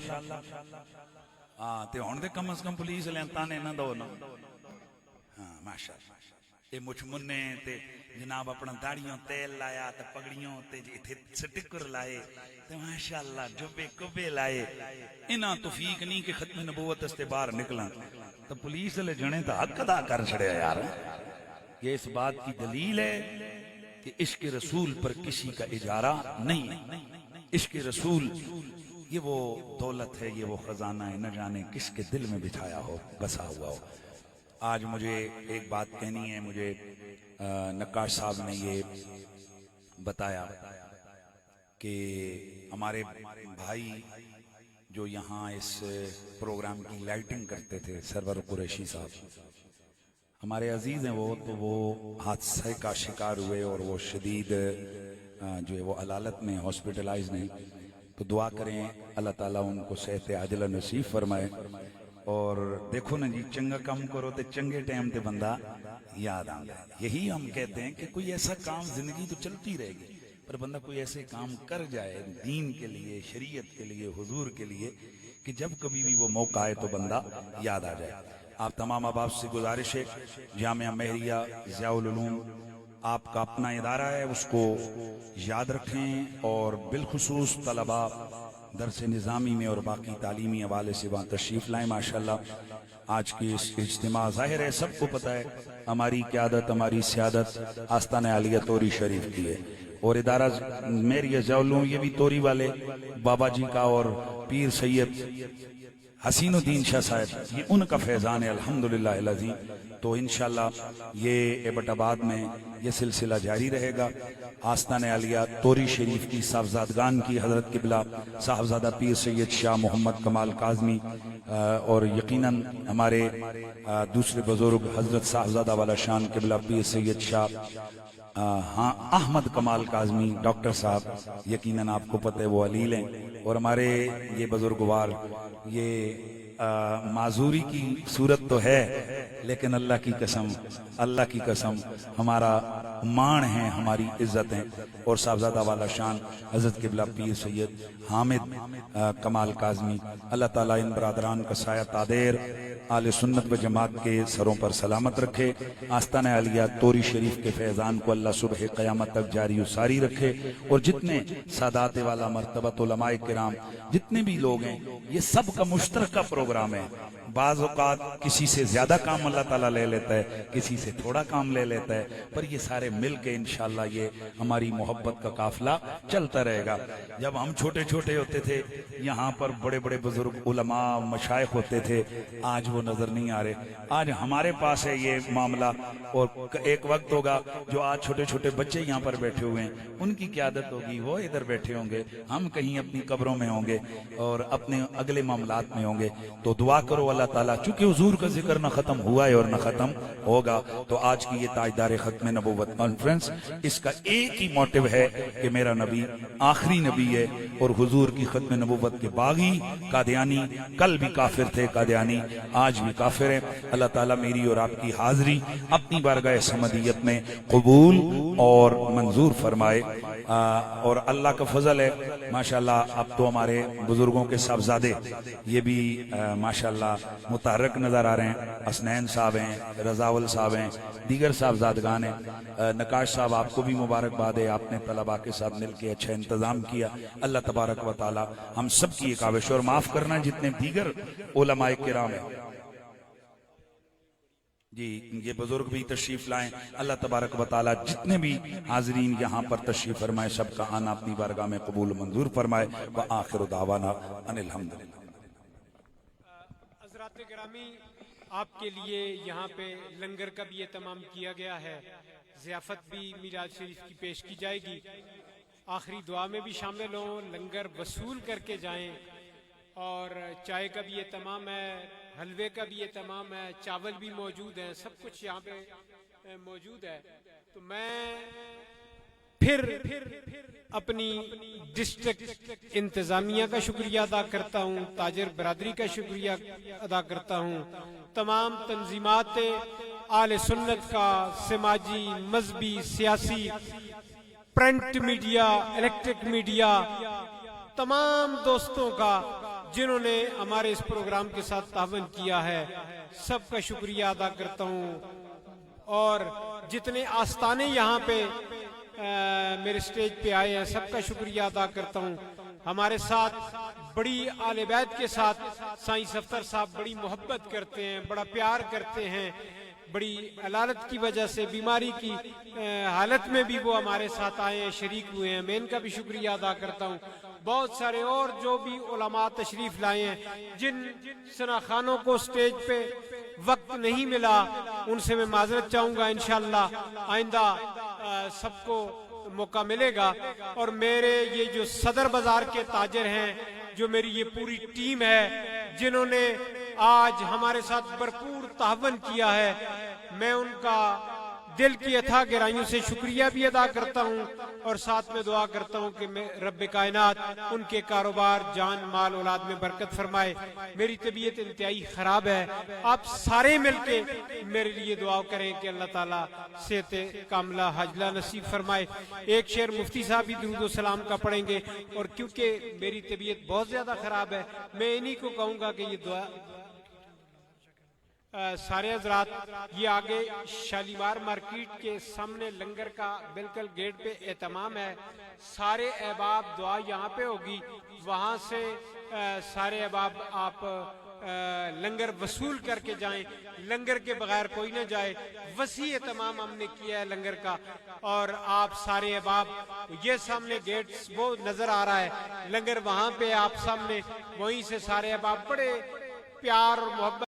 हाँ ते हुण दे कम से कम पुलिस वाले ताने ना दो ना। हाँ माशाअल्लाह, ये मुछ मुन्ने ते जनाब अपना दाड़ियों तेल लाया ते पगड़ियों ते इथे स्टिकर लाए ते माशाअल्लाह जुबे कुबे लाए। इना तौफीक नहीं कि खत्म नबूवत से बाहर निकला तो पुलिस वाले जने तो हक अदा कर छड़िया यार। ये इस बात की दलील है कि इश्क रसूल पर किसी का इजारा नहीं है। इश्क रसूल ये वो दौलत है, ये वो खजाना है, न जाने किसके दिल में बिठाया हो, बसा हुआ हो। आज मुझे एक बात कहनी है। मुझे नक्काश साहब ने ये बताया कि हमारे भाई जो यहाँ इस प्रोग्राम की लाइटिंग करते थे, सरवर कुरैशी साहब, हमारे अजीज हैं वो, तो वो हादसे का शिकार हुए और वो शदीद जो है वो अलालत में हॉस्पिटलाइज नहीं। तो दुआ करें अल्लाह ताला उनको सेहत आजिला नसीब फरमाए। और देखो ना जी, चंगा काम करो तो चंगे टाइम ते बंदा याद आता है। यही हम कहते हैं कि कोई ऐसा काम, जिंदगी तो चलती रहेगी, पर बंदा कोई ऐसे काम कर जाए दीन के लिए, शरीयत के लिए, हुजूर के लिए, कि जब कभी भी वो मौका आए तो बंदा याद आ जाए। आप तमाम अहबाब से गुजारिश है, जामिया महरिया ज़ियाउल उलूम आपका अपना इदारा है, उसको याद रखें और बिलखुसूस तलबा दरस निज़ामी में और बाकी तालीमी हवाले से वहाँ तशरीफ़ लाएँ। माशाअल्लाह आज की इस इज्तिमा ज़ाहिर है सबको पता है हमारी क़यादत, हमारी सियादत आस्ताना आलिया तोरी शरीफ की है, और इदारा मेरी ज़ियाउल ये भी तोरी वाले बाबा जी का और पीर सैयद हसीनुद्दीन शाह साहब, ये उनका फैज़ान है अल्हम्दुलिल्लाह अज़ीम। तो इंशाअल्लाह ये एबटाबाद में ये सिलसिला जारी रहेगा। आस्ताने आलिया तोरी शरीफ की साहबजादगान की हजरत किबला साहबजादा पीर सैयद शाह मोहम्मद कमाल काज़मी और यकीनन हमारे दूसरे बुजुर्ग हजरत साहबजादा वाला शान किबला पीर सैयद शाह हाँ अहमद कमाल काज़मी डॉक्टर साहब, यकीनन आपको पता है वो अलील हैं। और हमारे ये बुजुर्गवार, ये माजूरी की सूरत तो है, लेकिन अल्लाह की कसम हमारा मान है, हमारी इज्जत है। और साहबजादा वाला शान हजरत किबला पीर सैयद हामिद कमाल काज़मी, अल्लाह ताला इन बरादरान का साया तादेर आले सुन्नत व जमात के सरों पर सलामत रखे। आस्ताना अलिया तोरी शरीफ के फैज़ान को अल्लाह सुबह क़यामत तक जारी सारी रखे। और जितने सादात वाला मर्तबत उलमाए किराम जितने भी लोग हैं, ये सब का मुश्तरका प्रोग्राम है। बाज़ औक़ात किसी से ज्यादा काम अल्लाह ताला ले लेता है, किसी से थोड़ा काम ले लेता है, पर ये सारे मिल के इंशाअल्लाह ये हमारी मोहब्बत का काफिला चलता रहेगा। जब हम छोटे छोटे होते थे, यहाँ पर बड़े बड़े बुजुर्ग उलमा मशाइख होते थे, आज वो नजर नहीं आ रहे। आज हमारे पास है ये मामला, और एक वक्त होगा जो आज छोटे छोटे बच्चे यहाँ पर बैठे हुए हैं, उनकी क्या आदत होगी, वो इधर बैठे होंगे, हम कहीं अपनी कब्रों में होंगे और अपने अगले मामलात में होंगे। तो दुआ करो अल्लाह ताला, चूंकि हुजूर का जिक्र न खत्म हुआ है और न खत्म होगा, तो आज की ये ताजदार खत्म नबूवत कॉन्फ्रेंस, इसका एक ही मोटिव है कि मेरा नबी आखिरी नबी है और हुजूर की खत्म नबूवत के बागी कादियानी, कल भी काफिर थे कादियानी, आज भी काफिर है। अल्लाह ताला मेरी और आपकी हाजिरी अपनी बारगाह समदियत में कबूल और मंजूर फरमाए। और अल्लाह का फजल है माशाल्लाह, अब तो हमारे बुजुर्गों के साहबजादे ये भी माशाल्लाह मुतहर्रिक नजर आ रहे हैं। असनैन साहब हैं, रजावल साहब हैं, दीगर साहबजादगान हैं। नकाश साहब, आपको भी मुबारकबाद है, आपने तलबा के साथ मिलकर अच्छा इंतजाम किया। अल्लाह तबारक व तआला हम सब की एक आविश, और माफ करना जितने दीगर उलमाए किराम हैं जी, ये बुजुर्ग भी तशरीफ लाएं। अल्लाह तबारक व तआला जितने भी हाजरीन यहाँ पर तशरीफ फरमाए, सबका आना अपनी बारगाह में कबूल मंजूर फरमाए। व आखिर दावाना अनिल हम्दुलिल्लाह। हज़रात गिरामी, आपके लिए यहाँ पे लंगर का भी एहतमाम किया गया है, ज़ियाफत भी मिलाद शरीफ की पेश की जाएगी। आखिरी दुआ में भी शामिल हों, लंगर वसूल करके जाएं, और चाय का भी एहतमाम है, हलवे का भी एहतमाम है, चावल भी मौजूद है, सब कुछ यहाँ पे मौजूद है। तो मैं फिर अपनी डिस्ट्रिक्ट इंतजामिया का शुक्रिया अदा करता हूँ, ताजर बरादरी का शुक्रिया अदा करता हूँ, तमाम तंजीमात आले सुन्नत का, समाजी, मजहबी, सियासी, प्रिंट मीडिया, इलेक्ट्रिक मीडिया, तमाम दोस्तों का जिन्होंने हमारे इस प्रोग्राम के साथ तावन किया है, सबका शुक्रिया अदा करता हूँ। और जितने आस्ताने यहाँ पे मेरे स्टेज पे आए हैं, सबका शुक्रिया अदा करता हूँ। हमारे साथ बड़ी आले बैत के साथ साईं सफ्तर साहब बड़ी मोहब्बत करते हैं, बड़ा प्यार करते हैं। बड़ी अलालत की वजह से, बीमारी की हालत में भी वो हमारे साथ आए हैं, शरीक हुए हैं, मैं इनका भी शुक्रिया अदा करता हूँ। बहुत सारे और जो भी उलमा तशरीफ लाए हैं, जिन सनाखानों को स्टेज पे वक्त नहीं मिला, उनसे मैं माजरत चाहूंगा। इंशाअल्लाह आइंदा सबको मौका मिलेगा। और मेरे ये जो सदर बाजार के ताजर हैं, जो मेरी ये पूरी टीम है, जिन्होंने आज हमारे साथ भरपूर तावन किया है, मैं उनका दिल की अथाह गहराइयों से शुक्रिया भी अदा करता हूँ। और साथ में दुआ करता हूँ कि मैं रब्बे कायनात उनके कारोबार, जान, माल, औलाद में बरकत फरमाए। मेरी तबीयत इंतहाई खराब है, आप सारे मिलके मेरे लिए दुआ करें कि अल्लाह ताला सेहत कामला हजला नसीब फरमाए। एक शेर मुफ्ती साहब भी दुरूद सलाम का पढ़ेंगे, और क्योंकि मेरी तबीयत बहुत ज्यादा खराब है, मैं इन्हीं को कहूंगा कि ये दुआ सारे हजरात, ये आगे शालीमार मार्केट के सामने लंगर का बिल्कुल गेट पे एहतमाम है। सारे अहबाब दुआ यहाँ पे होगी, वहाँ से सारे अहबाब आप लंगर वसूल करके जाएं, लंगर के बगैर कोई ना जाए। वसी एहतमाम हमने किया है लंगर का, और आप सारे अहबाब, ये सामने गेट वो नजर आ रहा है लंगर, वहाँ पे आप सामने, वहीं से सारे अहबाब बड़े प्यार और मोहब्बत